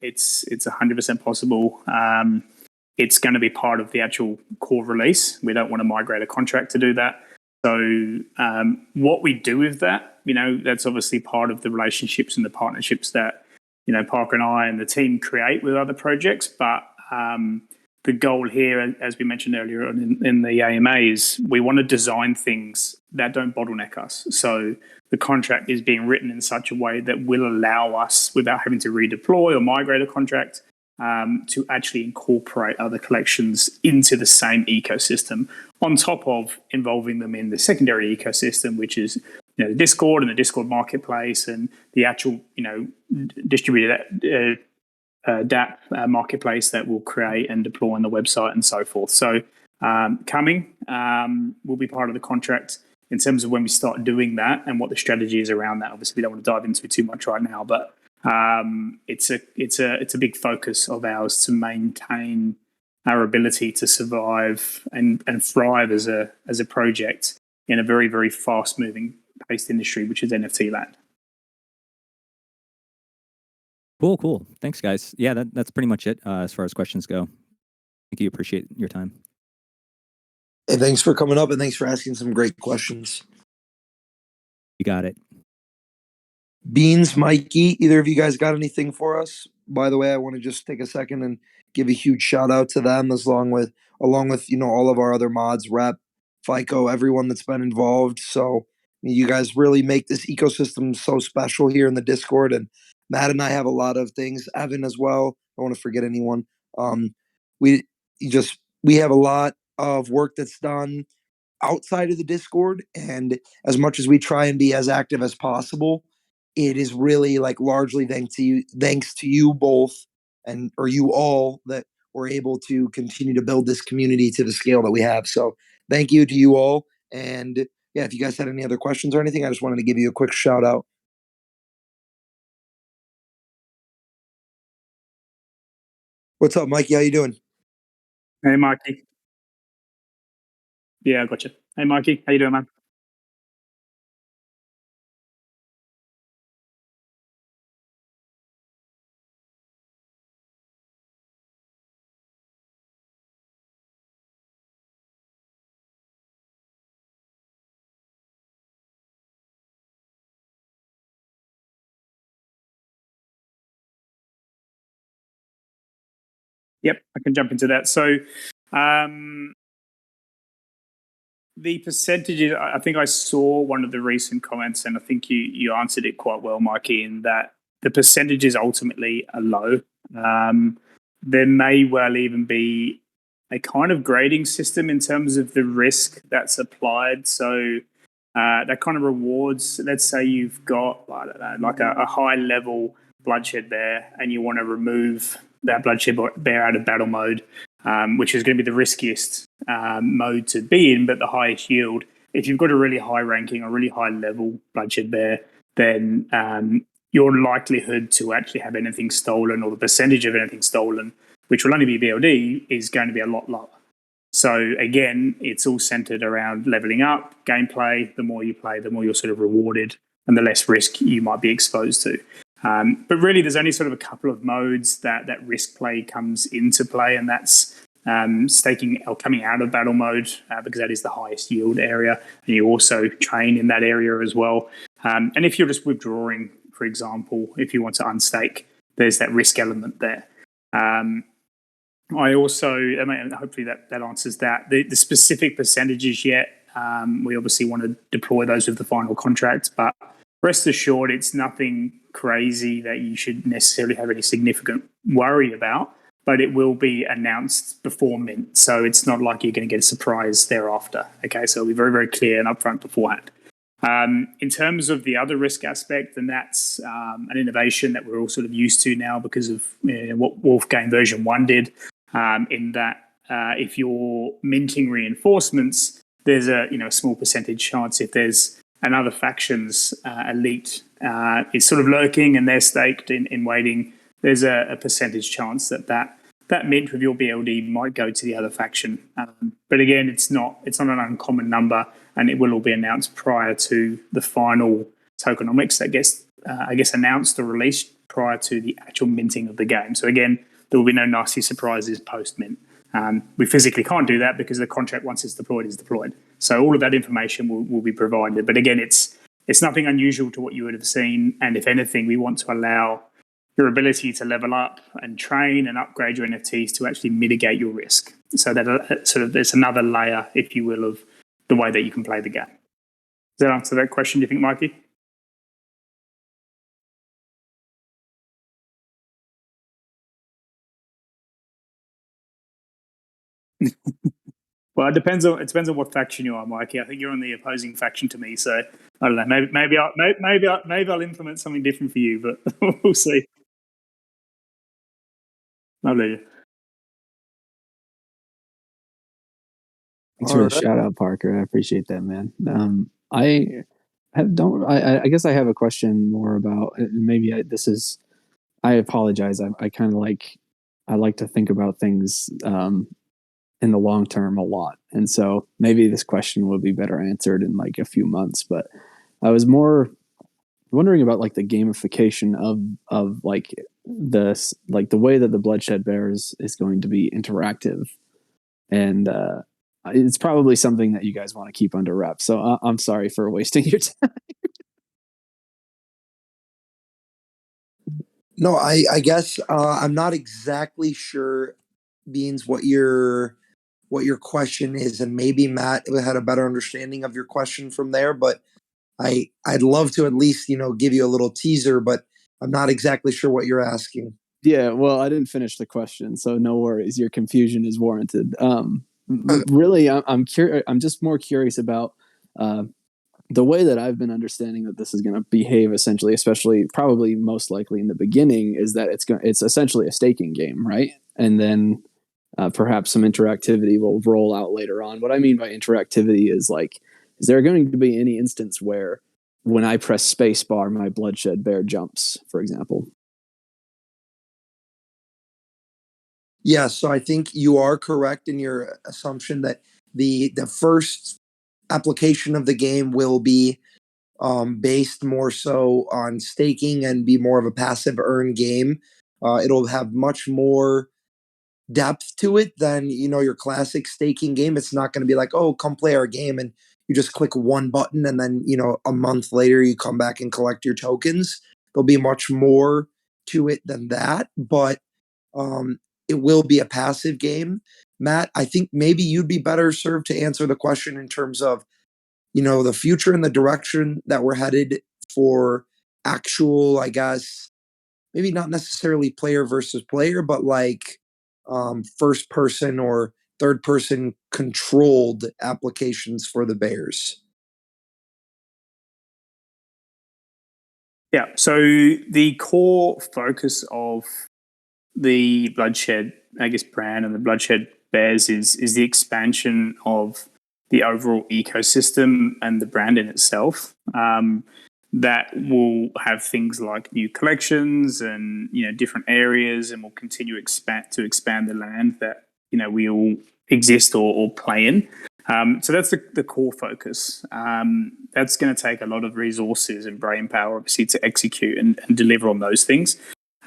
It's 100% possible. It's going to be part of the actual core release. We don't want to migrate a contract to do that. So what we do with that, that's obviously part of the relationships and the partnerships that, Parker and I and the team create with other projects. But the goal here, as we mentioned earlier in the AMA, is we want to design things that don't bottleneck us. So the contract is being written in such a way that will allow us, without having to redeploy or migrate a contract, to actually incorporate other collections into the same ecosystem, on top of involving them in the secondary ecosystem, which is the Discord and the Discord marketplace and the actual distributed DApp marketplace that we'll create and deploy on the website and so forth. So coming will be part of the contract in terms of when we start doing that and what the strategy is around that. Obviously, we don't want to dive into it too much right now, but it's a big focus of ours to maintain our ability to survive and thrive as a project in a very, very fast moving paced industry, which is NFT land. Cool. Thanks, guys. Yeah, that's pretty much it as far as questions go. Thank you. Appreciate your time. And thanks for coming up, and thanks for asking some great questions. You got it. Beans, Mikey, either of you guys got anything for us? By the way, I want to just take a second and give a huge shout out to them, along with all of our other mods, Rep, FICO, everyone that's been involved. So you guys really make this ecosystem so special here in the Discord. And Matt and I have a lot of things. Evan as well. I don't want to forget anyone. We have a lot of work that's done outside of the Discord, and as much as we try and be as active as possible, it is really largely thanks to you both or you all that we're able to continue to build this community to the scale that we have. So thank you to you all. And yeah, if you guys had any other questions or anything, I just wanted to give you a quick shout out. What's up, Mikey? How you doing? Hey, Mikey. Yeah, I got you. Hey, Mikey. How you doing, man? Yep, I can jump into that. So the percentages, I think I saw one of the recent comments, and I think you answered it quite well, Mikey, in that the percentages ultimately are low. There may well even be a kind of grading system in terms of the risk that's applied. So that kind of rewards, let's say you've got, I don't know, like a high level BloodShed bear, and you want to remove that BloodShed bear out of battle mode, which is going to be the riskiest mode to be in, but the highest yield. If you've got a really high ranking or really high level BloodShed bear, then your likelihood to actually have anything stolen, or the percentage of anything stolen, which will only be BLD, is going to be a lot lower. So again, it's all centered around leveling up, gameplay. The more you play, the more you're sort of rewarded, and the less risk you might be exposed to. But really, there's only sort of a couple of modes that risk play comes into play, and that's staking or coming out of battle mode, because that is the highest yield area, and you also train in that area as well. And if you're just withdrawing, for example, if you want to unstake, there's that risk element there. I also, hopefully that answers that. The specific percentages yet, we obviously want to deploy those with the final contract, but rest assured, it's nothing crazy that you should necessarily have any significant worry about. but it will be announced before mint. So it's not like you're going to get a surprise thereafter. Okay, so it'll be very, very clear and upfront beforehand. In terms of the other risk aspect, then that's an innovation that we're all sort of used to now because of what Wolfgang version 1 did, in that if you're minting reinforcements, there's a small percentage chance if there's another faction's elite is sort of lurking and they're staked in waiting, there's a percentage chance that mint with your BLD might go to the other faction. But again, it's not an uncommon number, and it will all be announced prior to the final tokenomics that gets, announced or released prior to the actual minting of the game. So again, there will be no nasty surprises post-mint. We physically can't do that because the contract, once it's deployed, is deployed. So all of that information will be provided. But again, it's nothing unusual to what you would have seen. And if anything, we want to allow your ability to level up and train and upgrade your NFTs to actually mitigate your risk. So that there's another layer, if you will, of the way that you can play the game. Does that answer that question, do you think, Mikey? Well, it depends on what faction you are, Mikey. I think you're on the opposing faction to me, so I don't know. Maybe I'll implement something different for you, but we'll see. Lovely. Thanks for the shout out, Parker. I appreciate that, man. I guess I have a question more about I apologize. I kind of like to think about things in the long term a lot, and so maybe this question will be better answered in like a few months. But I was more wondering about like the gamification of like this, like the way that the BloodShed Bears is going to be interactive, and it's probably something that you guys want to keep under wraps. So I'm sorry for wasting your time. No, I guess I'm not exactly sure, Beans, what your question is, and maybe Matt had a better understanding of your question from there. But I'd love to at least give you a little teaser, but I'm not exactly sure what you're asking. Yeah, well, I didn't finish the question, so no worries. Your confusion is warranted. Really, I'm curious. I'm just more curious about the way that I've been understanding that this is going to behave. Essentially, especially probably most likely in the beginning, is that it's essentially a staking game, right? And then perhaps some interactivity will roll out later on. What I mean by interactivity is is there going to be any instance where when I press spacebar, my BloodShed Bear jumps, for example? Yeah, so I think you are correct in your assumption that the first application of the game will be based more so on staking and be more of a passive earn game. It'll have much more depth to it than your classic staking game. It's not going to be like, oh, come play our game, and you just click one button and then a month later you come back and collect your tokens. There'll be much more to it than that, but it will be a passive game. Matt, I think maybe you'd be better served to answer the question in terms of the future and the direction that we're headed for actual, I guess, maybe not necessarily player versus player, but like first person or third person controlled applications for the Bears. Yeah, so the core focus of the BloodShed, I guess, brand and the BloodShed Bears is the expansion of the overall ecosystem and the brand in itself. That will have things like new collections and different areas, and will continue to expand the land that we all exist or play in. So that's the core focus. That's going to take a lot of resources and brain power, obviously, to execute and deliver on those things.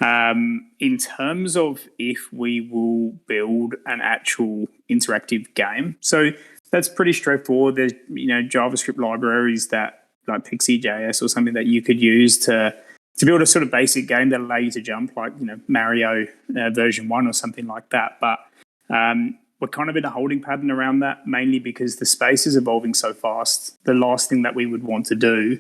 In terms of if we will build an actual interactive game, so that's pretty straightforward. There's JavaScript libraries that like Pixie.js or something that you could use to build a sort of basic game that allow you to jump, like Mario version 1 or something like that. But we're kind of in a holding pattern around that, mainly because the space is evolving so fast. The last thing that we would want to do,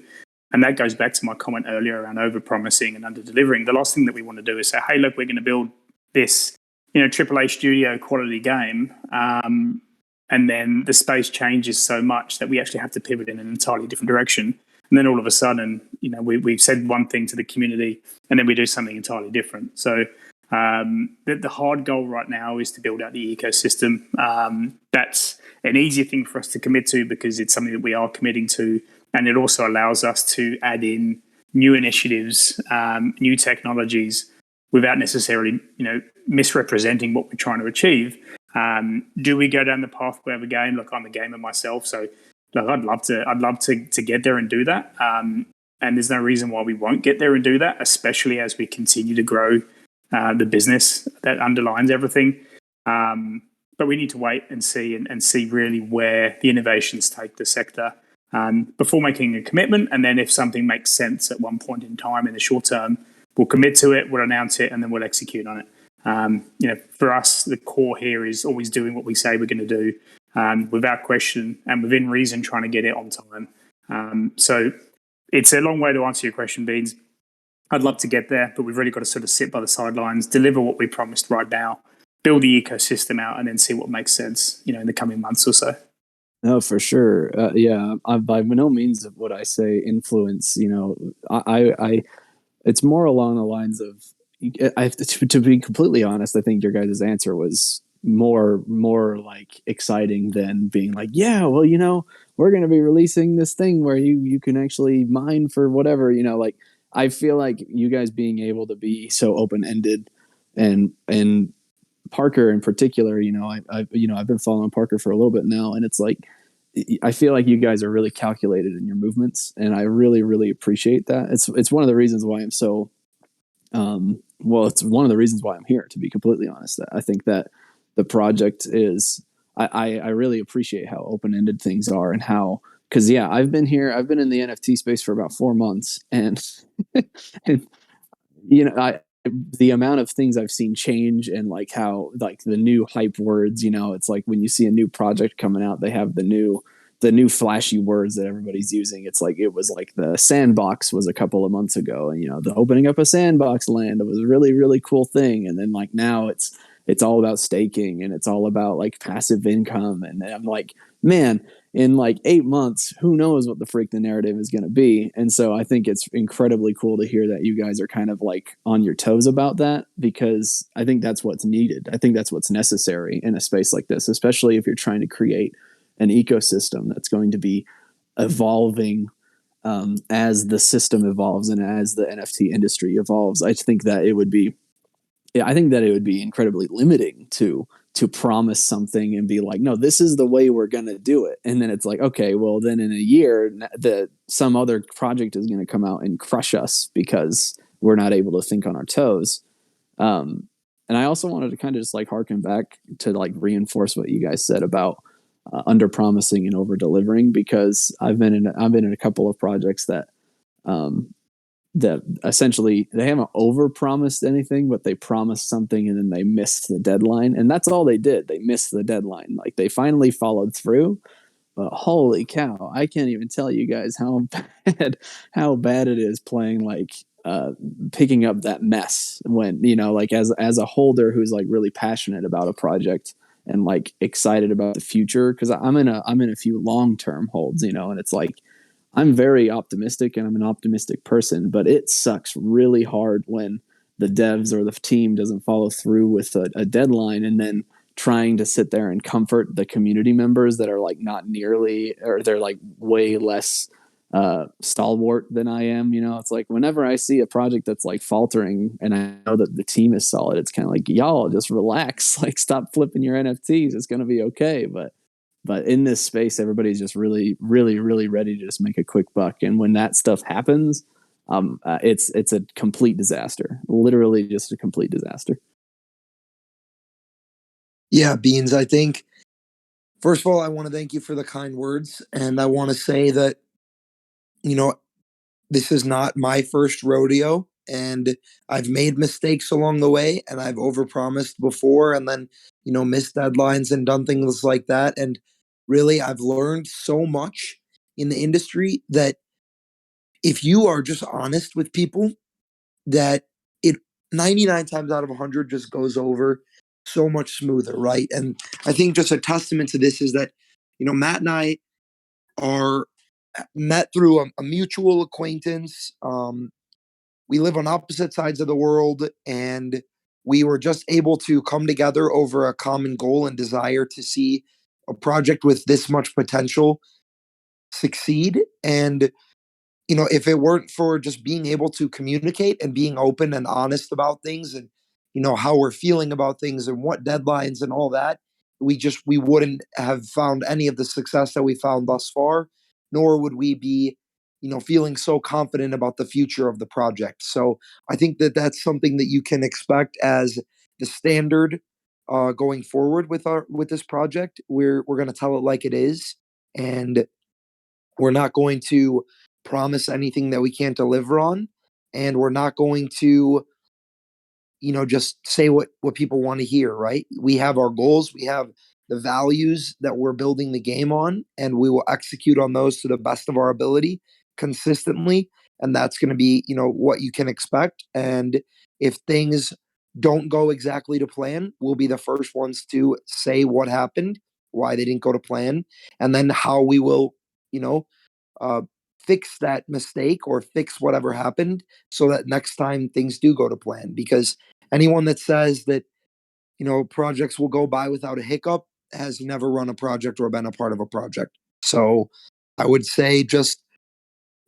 and that goes back to my comment earlier around over-promising and under-delivering, the last thing that we want to do is say, hey, look, we're going to build this AAA studio quality game, and then the space changes so much that we actually have to pivot in an entirely different direction. And then all of a sudden, we've said one thing to the community, and then we do something entirely different. So the hard goal right now is to build out the ecosystem. That's an easier thing for us to commit to because it's something that we are committing to, and it also allows us to add in new initiatives, new technologies, without necessarily, misrepresenting what we're trying to achieve. Do we go down the pathway of a game? Look, I'm a gamer myself, so look, I'd love to get there and do that. And there's no reason why we won't get there and do that, especially as we continue to grow the business that underlines everything. But we need to wait and see really where the innovations take the sector before making a commitment. And then if something makes sense at one point in time in the short term, we'll commit to it, we'll announce it, and then we'll execute on it. For us, the core here is always doing what we say we're going to do without question and within reason, trying to get it on time. So it's a long way to answer your question, Beans. I'd love to get there, but we've really got to sort of sit by the sidelines, deliver what we promised right now, build the ecosystem out, and then see what makes sense, in the coming months or so. No, for sure. I by no means would I say influence. I it's more along the lines of, to be completely honest, I think your guys' answer was more like exciting than being like, yeah, well, we're going to be releasing this thing where you can actually mine for whatever, like, I feel like you guys being able to be so open-ended and Parker in particular, I've been following Parker for a little bit now, and it's like, I feel like you guys are really calculated in your movements, and I really, really appreciate that. It's one of the reasons why I'm so, it's one of the reasons why I'm here, to be completely honest. I think that the project is, I really appreciate how open-ended things are and how, because I've been in the NFT space for about 4 months, and, and the amount of things I've seen change, and like how, like, the new hype words, it's like when you see a new project coming out, they have the new flashy words that everybody's using. It's like, it was like the sandbox was a couple of months ago, and the opening up a sandbox land, it was a really, really cool thing. And then like now it's all about staking, and it's all about like passive income. And I'm like, man, in like 8 months, who knows what the freak the narrative is going to be. And so I think it's incredibly cool to hear that you guys are kind of like on your toes about that, because I think that's what's needed. I think that's what's necessary in a space like this, especially if you're trying to create an ecosystem that's going to be evolving as the system evolves and as the NFT industry evolves. I think that it would be incredibly limiting to promise something and be like, no, this is the way we're going to do it. And then it's like, okay, well then in a year, some other project is going to come out and crush us because we're not able to think on our toes. And I also wanted to kind of just like harken back to like reinforce what you guys said about under promising and over delivering, because I've been in a couple of projects that essentially they haven't over promised anything, but they promised something and then they missed the deadline. And that's all they did. They missed the deadline. Like, they finally followed through, but holy cow, I can't even tell you guys how bad it is playing like picking up that mess when, like as a holder who's like really passionate about a project and like excited about the future. Cause I'm in a few long-term holds, and it's like, I'm very optimistic and I'm an optimistic person, but it sucks really hard when the devs or the team doesn't follow through with a deadline, and then trying to sit there and comfort the community members that are like not nearly, or they're like way less stalwart than I am. It's like whenever I see a project that's like faltering and I know that the team is solid, it's kind of like, y'all just relax, like stop flipping your NFTs. It's going to be okay. But in this space, everybody's just really, really, really ready to just make a quick buck. And when that stuff happens, it's a complete disaster, literally just a complete disaster. Yeah, Beans, I think, first of all, I want to thank you for the kind words. And I want to say that, this is not my first rodeo, and I've made mistakes along the way, and I've overpromised before, and then, missed deadlines and done things like that. And really, I've learned so much in the industry that if you are just honest with people, that it 99 times out of 100 just goes over so much smoother, right? And I think just a testament to this is that, Matt and I are met through a mutual acquaintance. We live on opposite sides of the world, and we were just able to come together over a common goal and desire to see a project with this much potential succeed. And if it weren't for just being able to communicate and being open and honest about things, and how we're feeling about things and what deadlines and all that, we wouldn't have found any of the success that we found thus far, nor would we be feeling so confident about the future of the project. So I think that that's something that you can expect as the standard going forward with this project. We're going to tell it like it is, and we're not going to promise anything that we can't deliver on, and we're not going to, just say what people want to hear, right? We have our goals, we have the values that we're building the game on, and we will execute on those to the best of our ability consistently, and that's going to be, what you can expect. And if things don't go exactly to plan, we'll be the first ones to say what happened, why they didn't go to plan, and then how we will, you know, uh, fix that mistake or fix whatever happened so that next time things do go to plan. Because anyone that says that, projects will go by without a hiccup has never run a project or been a part of a project. So I would say just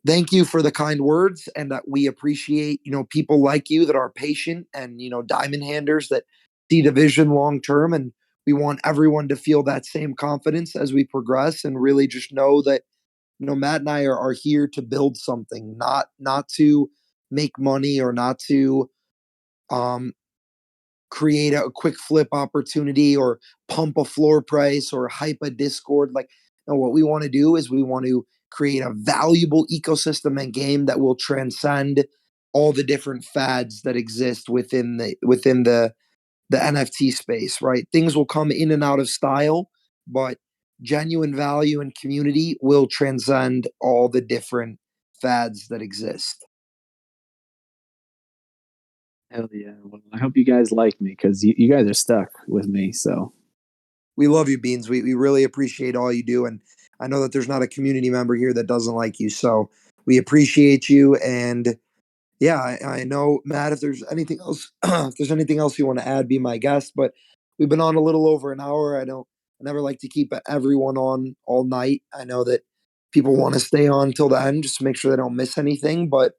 thank you for the kind words, and that we appreciate, people like you that are patient and, diamond handers that see the vision long term. And we want everyone to feel that same confidence as we progress, and really just know that Matt and I are here to build something, not to make money, or not to um, create a quick flip opportunity, or pump a floor price, or hype a Discord. Like, no, what we want to do is we want to create a valuable ecosystem and game that will transcend all the different fads that exist within the NFT space, right? Things will come in and out of style, but genuine value and community will transcend all the different fads that exist. Hell yeah. Well, I hope you guys like me because you guys are stuck with me. So We love you, Beans. We really appreciate all you do. And I know that there's not a community member here that doesn't like you. So we appreciate you. And yeah, I know, Matt, if there's anything else, if there's anything else you want to add, be my guest. But we've been on a little over an hour. I never like to keep everyone on all night. I know that people want to stay on till the end just to make sure they don't miss anything. But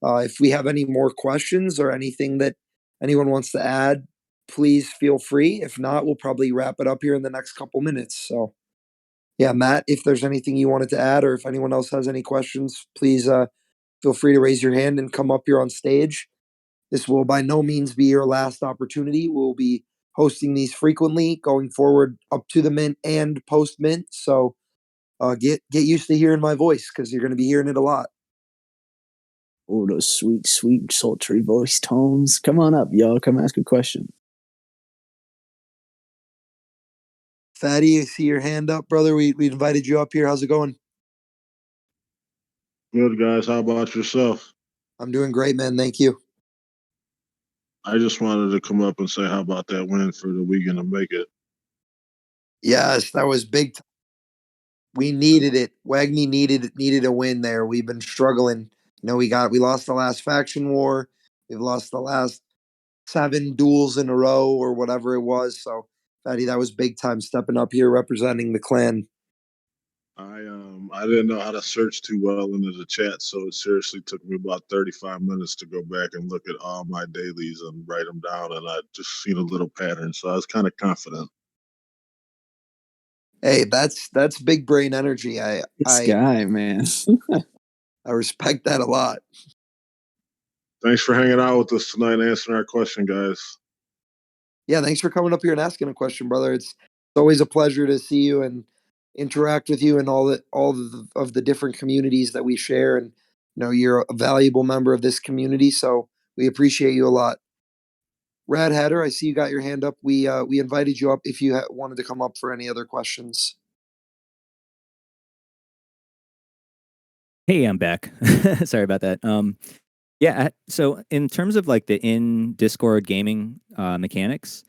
if we have any more questions or anything that anyone wants to add, please feel free. If not, we'll probably wrap it up here in the next couple minutes. So, yeah, Matt, if there's anything you wanted to add, or if anyone else has any questions, please feel free to raise your hand and come up here on stage. This will by no means be your last opportunity. We'll be hosting these frequently going forward, up to the mint and post mint. So get used to hearing my voice, because you're going to be hearing it a lot. oh, those sweet, sweet, sultry voice tones. Come on up, y'all. Come ask a question. Fatty, I see your hand up, brother. We invited you up here. How's it going? Good, guys. How about yourself? I'm doing great, man. Thank you. I just wanted to come up and say, how about that win for the weekend to make it? Yes, that was big. We needed it. Wagme needed a win there. We've been struggling. We lost the last faction war. We've lost the last 7 duels in a row, or whatever it was. So, Fatty, that was big time stepping up here representing the clan. I didn't know how to search too well into the chat, so it seriously took me about 35 minutes to go back and look at all my dailies and write them down, and I just seen a little pattern, so I was kind of confident. Hey, that's big brain energy. This guy, man. I respect that a lot. Thanks for hanging out with us tonight and answering our question, guys. Yeah, thanks for coming up here and asking a question, brother. It's always a pleasure to see you and interact with you, and all of the different communities that we share. And you're a valuable member of this community, so we appreciate you a lot. Rad Hatter, I see you got your hand up. We invited you up if you wanted to come up for any other questions. Hey, I'm back. Sorry about that. Yeah. So in terms of like the in Discord gaming mechanics,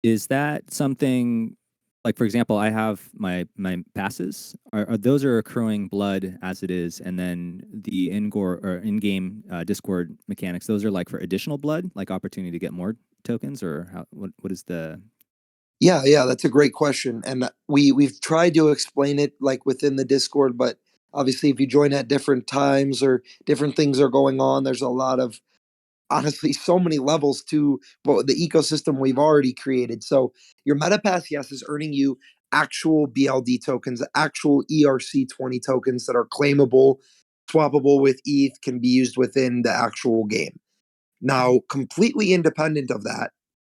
Is that something like, for example, I have my passes. Are those are accruing blood as it is, and then the in-game Discord mechanics? Those are like for additional blood, like opportunity to get more tokens, or what is the? Yeah, that's a great question, and we've tried to explain it like within the Discord, but obviously, if you join at different times or different things are going on, there's a lot of honestly so many levels to the ecosystem we've already created. So your MetaPass, yes, is earning you actual BLD tokens, actual ERC20 tokens that are claimable, swappable with ETH, can be used within the actual game. Now, completely independent of that,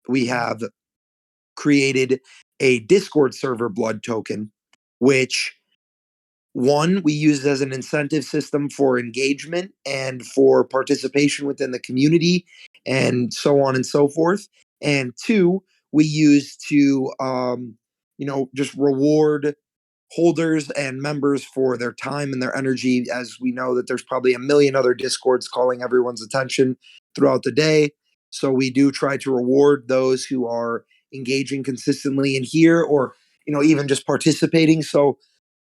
we have created a Discord server blood token, which one, we use as an incentive system for engagement and for participation within the community and so on and so forth. And two, we use to, just reward holders and members for their time and their energy, as we know that there's probably a million other Discords calling everyone's attention throughout the day. So we do try to reward those who are engaging consistently in here, or even just participating. So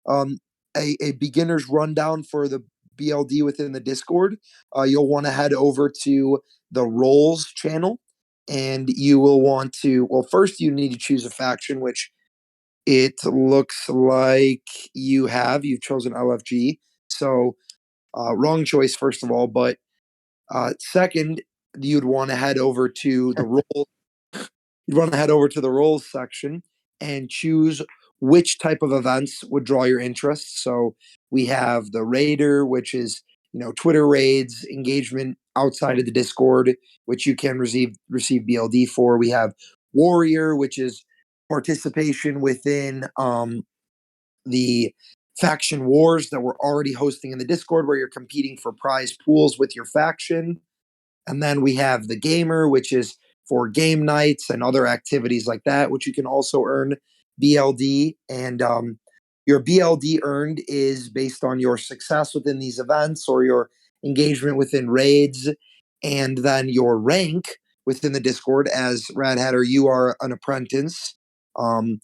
um, a beginner's rundown for the BLD within the Discord, you'll want to head over to the roles channel, and you will want to, well, first you need to choose a faction, which it looks like you've chosen LFG. So wrong choice, first of all. But second, you'd want to head over to the role. You'd want to head over to the roles section and choose which type of events would draw your interest. So we have the Raider, which is Twitter raids, engagement outside of the Discord, which you can receive BLD for. We have Warrior, which is participation within the faction wars that we're already hosting in the Discord, where you're competing for prize pools with your faction. And then we have the Gamer, which is for game nights and other activities like that, which you can also earn BLD. And your BLD earned is based on your success within these events or your engagement within raids, and then your rank within the Discord. As Rad Hatter, you are an apprentice. Um,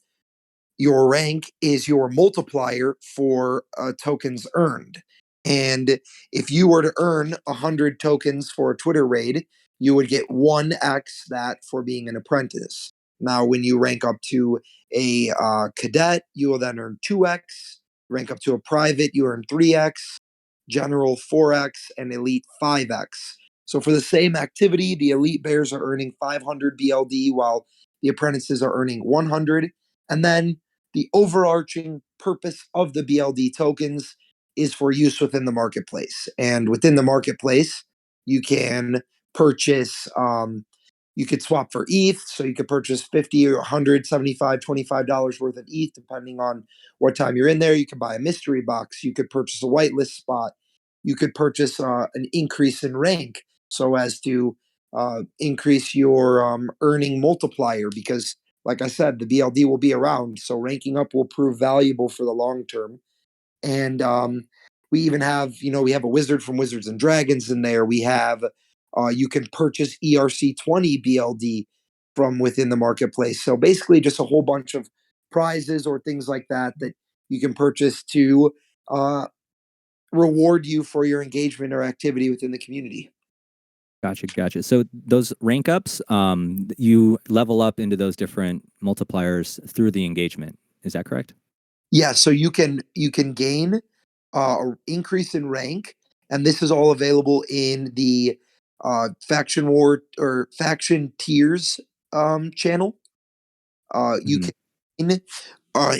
your rank is your multiplier for tokens earned. And if you were to earn 100 tokens for a Twitter raid, you would get 1x that for being an apprentice. Now, when you rank up to a cadet, you will then earn 2x. Rank up to a private, you earn 3x, general 4x, and elite 5x. So for the same activity, the elite bears are earning 500 BLD while the apprentices are earning 100. And then the overarching purpose of the BLD tokens is for use within the marketplace. And within the marketplace, you can purchase, you could swap for ETH. So you could purchase 50 or 100, 75, $25 worth of ETH, depending on what time you're in there. You can buy a mystery box. You could purchase a whitelist spot. You could purchase an increase in rank so as to increase your earning multiplier, because like I said, the BLD will be around, so ranking up will prove valuable for the long term. And we even have, we have a wizard from Wizards and Dragons in there. We have, you can purchase ERC20 BLD from within the marketplace. So basically, just a whole bunch of prizes or things like that that you can purchase to reward you for your engagement or activity within the community. Gotcha. So those rank ups, you level up into those different multipliers through the engagement. Is that correct? Yeah. So you can gain or increase in rank, and this is all available in the faction war or faction tiers channel. You can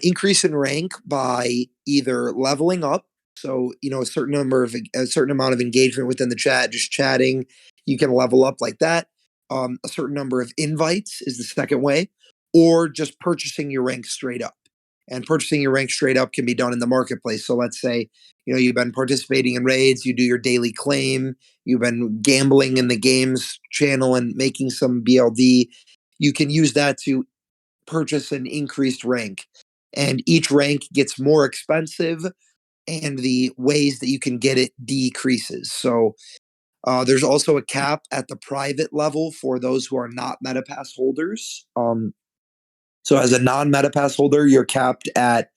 increase in rank by either leveling up, so a certain amount of engagement within the chat, just chatting, you can level up like that. A certain number of invites is the second way, or just purchasing your rank straight up. And purchasing your rank straight up can be done in the marketplace. So let's say you've been participating in raids, you do your daily claim, you've been gambling in the games channel and making some BLD. You can use that to purchase an increased rank, and each rank gets more expensive, and the ways that you can get it decreases. So there's also a cap at the private level for those who are not MetaPass holders. So as a non-MetaPass holder, you're capped at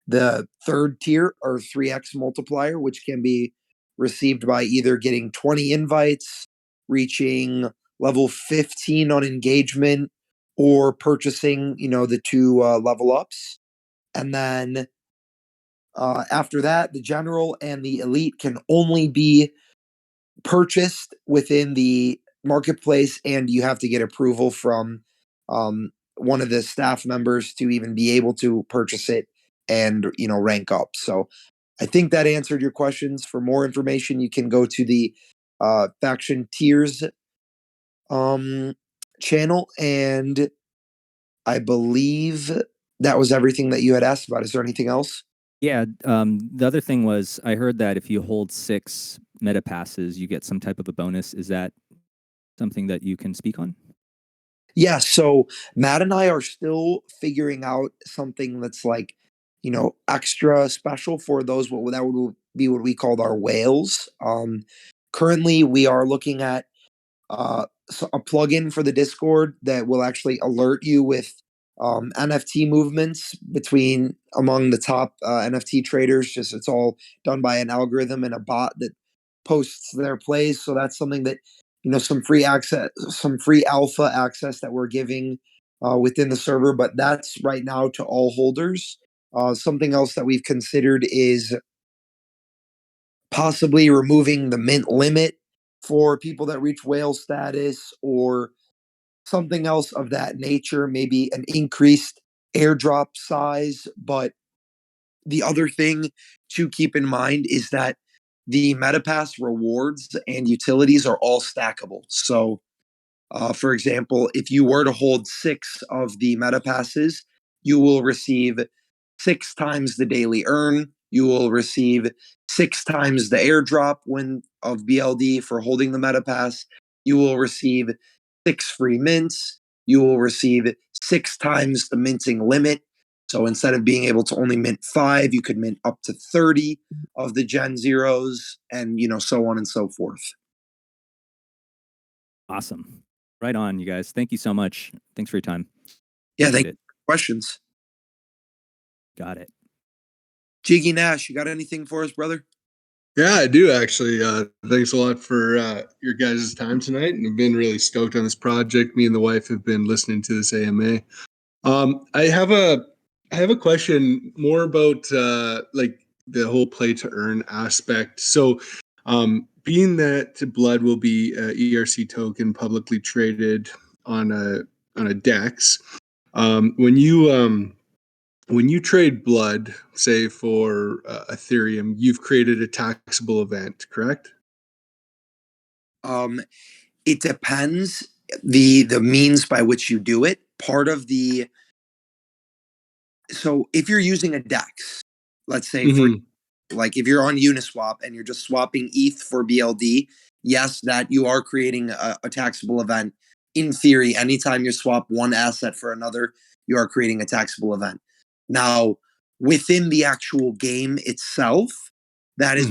the third tier or 3x multiplier, which can be received by either getting 20 invites, reaching level 15 on engagement, or purchasing, the two level ups. And then after that, the general and the elite can only be purchased within the marketplace, and you have to get approval from one of the staff members to even be able to purchase it and rank up. So I think that answered your questions. For more information, you can go to the faction tiers channel, and I believe that was everything that you had asked about. Is there anything else? Yeah. The other thing was I heard that if you hold 6 meta passes, you get some type of a bonus. Is that something that you can speak on? Yeah, so Matt and I are still figuring out something that's like, extra special for those. What that would be what we called our whales. Currently, we are looking at a plugin for the Discord that will actually alert you with NFT movements among the top NFT traders. Just it's all done by an algorithm and a bot that posts their plays. So that's something that some free access, some free alpha access that we're giving within the server. But that's right now to all holders. Something else that we've considered is possibly removing the mint limit for people that reach whale status, or something else of that nature, maybe an increased airdrop size. But the other thing to keep in mind is that the MetaPass rewards and utilities are all stackable. So for example, if you were to hold 6 of the meta passes, you will receive 6 times the daily earn. You will receive 6 times the airdrop of BLD for holding the meta pass. You will receive 6 free mints. You will receive 6 times the minting limit. So instead of being able to only mint 5, you could mint up to 30 of the Gen Zeros, and so on and so forth. Awesome. Right on, you guys. Thank you so much. Thanks for your time. Yeah, Appreciate thank you it. for questions. Got it. Jiggy Nash, you got anything for us, brother? Yeah, I do actually. Thanks a lot for your guys' time tonight. And I've been really stoked on this project. Me and the wife have been listening to this AMA. I have a question more about like the whole play to earn aspect. So, being that Blood will be a ERC token publicly traded on a DEX, when you trade Blood, say for Ethereum, you've created a taxable event, correct? It depends the means by which you do it. So if you're using a DEX, let's say for like if you're on Uniswap and you're just swapping ETH for BLD, yes, that you are creating a taxable event. In theory, anytime you swap one asset for another, you are creating a taxable event. Now, within the actual game itself, that is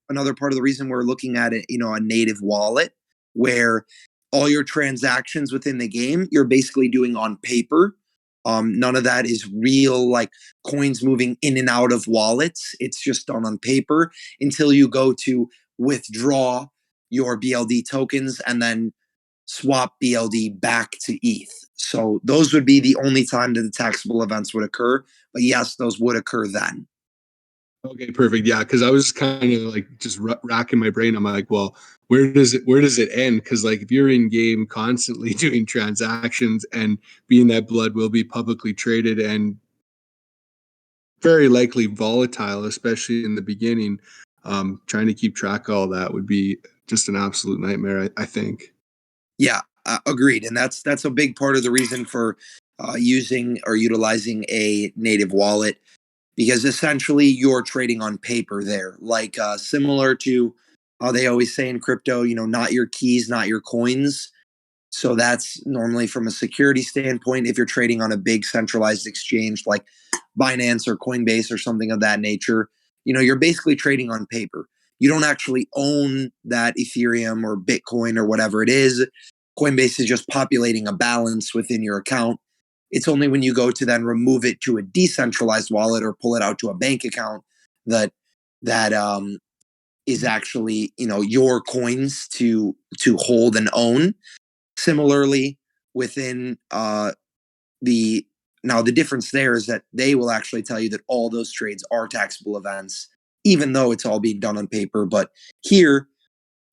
another part of the reason we're looking at it, a native wallet where all your transactions within the game you're basically doing on paper. None of that is real, like coins moving in and out of wallets. It's just done on paper until you go to withdraw your BLD tokens and then swap BLD back to ETH. So those would be the only time that the taxable events would occur. But yes, those would occur then. Okay, perfect. Yeah, because I was kind of like just racking my brain. I'm like, well, where does it end? Because like if you're in game constantly doing transactions and being that Blood will be publicly traded and very likely volatile, especially in the beginning, trying to keep track of all that would be just an absolute nightmare, I think. Yeah, agreed. And that's a big part of the reason for using or utilizing a native wallet, because essentially you're trading on paper there, like similar to how they always say in crypto, not your keys, not your coins. So that's normally from a security standpoint. If you're trading on a big centralized exchange like Binance or Coinbase or something of that nature, you're basically trading on paper. You don't actually own that Ethereum or Bitcoin or whatever it is. Coinbase is just populating a balance within your account. It's only when you go to then remove it to a decentralized wallet or pull it out to a bank account that is actually, your coins to hold and own. Similarly, within the difference there is that they will actually tell you that all those trades are taxable events, even though it's all being done on paper. But here,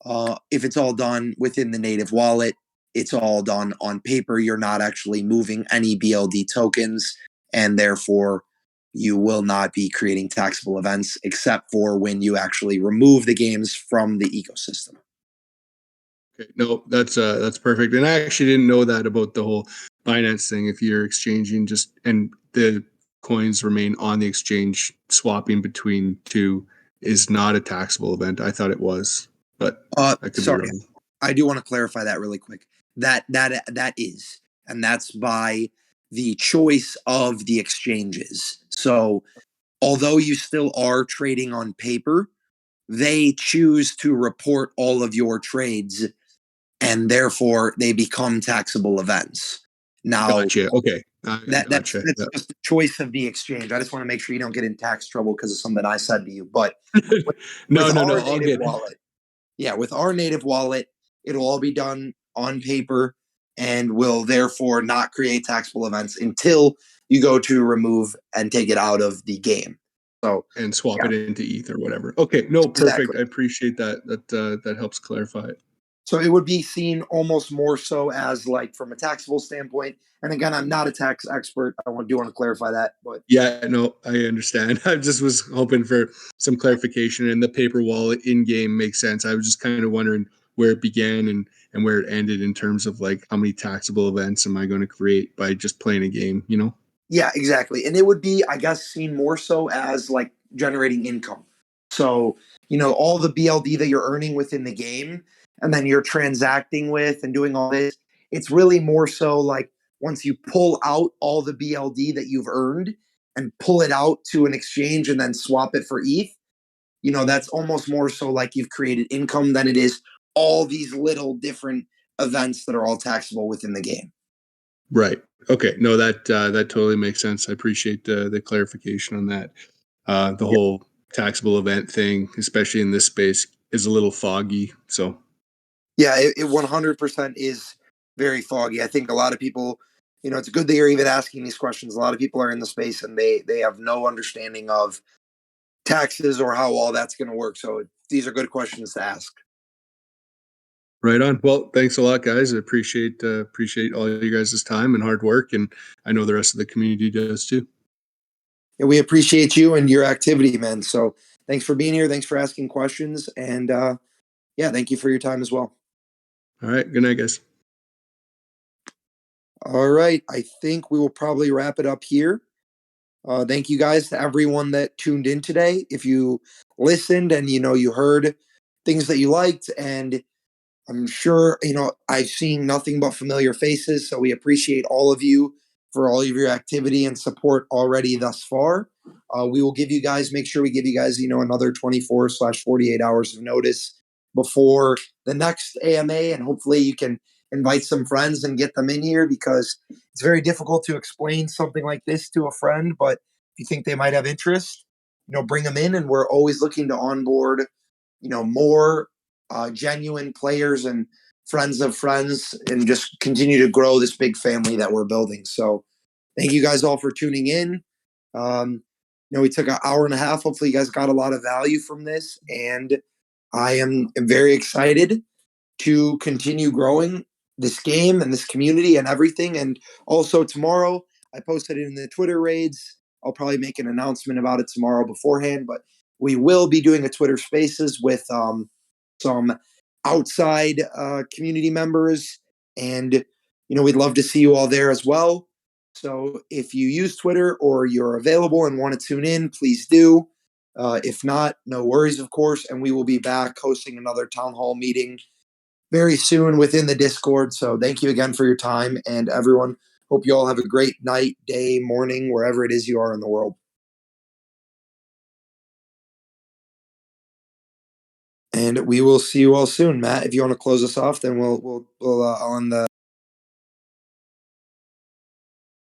if it's all done within the native wallet, it's all done on paper. You're not actually moving any BLD tokens, and therefore you will not be creating taxable events except for when you actually remove the games from the ecosystem. Okay, no, that's perfect. And I actually didn't know that about the whole Binance thing. If you're exchanging and the coins remain on the exchange, swapping between two is not a taxable event. I thought it was, but I could sorry, be wrong. I do want to clarify that really quick. That is, and that's by the choice of the exchanges. So, although you still are trading on paper, they choose to report all of your trades, and therefore they become taxable events. Now, Gotcha. Okay. that's Gotcha. Yeah. just the choice of the exchange. I just want to make sure you don't get in tax trouble because of something I said to you. But No, with our I'll native get wallet, with our native wallet, it'll all be done on paper and will therefore not create taxable events until you go to remove and take it out of the game. So, and swap yeah, it into ETH or whatever. Okay, no, perfect. exactly. I appreciate that. That helps clarify it. So it would be seen almost more so as like from a taxable standpoint. And again, I'm not a tax expert. I do want to clarify that, but Yeah, no, I understand. I just was hoping for some clarification, and the paper wallet in game makes sense. I was just kind of wondering where it began and where it ended in terms of like how many taxable events am I going to create by just playing a game, you know? yeah, exactly. And it would be, I guess, seen more so as like generating income. So, all the BLD that you're earning within the game and then you're transacting with and doing all this, it's really more so like once you pull out all the BLD that you've earned and pull it out to an exchange and then swap it for ETH, that's almost more so like you've created income than it is all these little different events that are all taxable within the game. Right. Okay. No, that totally makes sense. I appreciate the clarification on that. The whole taxable event thing, especially in this space, is a little foggy. So Yeah, it 100% is very foggy. I think a lot of people, it's good that you're even asking these questions. A lot of people are in the space and they have no understanding of taxes or how all that's going to work. So these are good questions to ask. right on. Well, thanks a lot, guys. I appreciate all you guys' time and hard work, and I know the rest of the community does too. And we appreciate you and your activity, man. So thanks for being here. Thanks for asking questions. And thank you for your time as well. All right. Good night, guys. All right. I think we will probably wrap it up here. Thank you guys to everyone that tuned in today. If you listened and you heard things that you liked, and I'm sure I've seen nothing but familiar faces, so we appreciate all of you for all of your activity and support already thus far. We will make sure we give you guys another 24/48 hours of notice before the next AMA, and hopefully you can invite some friends and get them in here, because it's very difficult to explain something like this to a friend. But if you think they might have interest, bring them in, and we're always looking to onboard more genuine players and friends of friends, and just continue to grow this big family that we're building. So thank you guys all for tuning in. We took an hour and a half. Hopefully you guys got a lot of value from this, and I am very excited to continue growing this game and this community and everything. And also tomorrow, I posted it in the Twitter raids. I'll probably make an announcement about it tomorrow beforehand, but we will be doing a Twitter Spaces with some outside community members, and we'd love to see you all there as well. So if you use Twitter or you're available and want to tune in, please do. If not, no worries, of course. And we will be back hosting another town hall meeting very soon within the Discord. So thank you again for your time, and everyone. Hope you all have a great night, day, morning, wherever it is you are in the world. And we will see you all soon. Matt, if you want to close us off, then I'll end the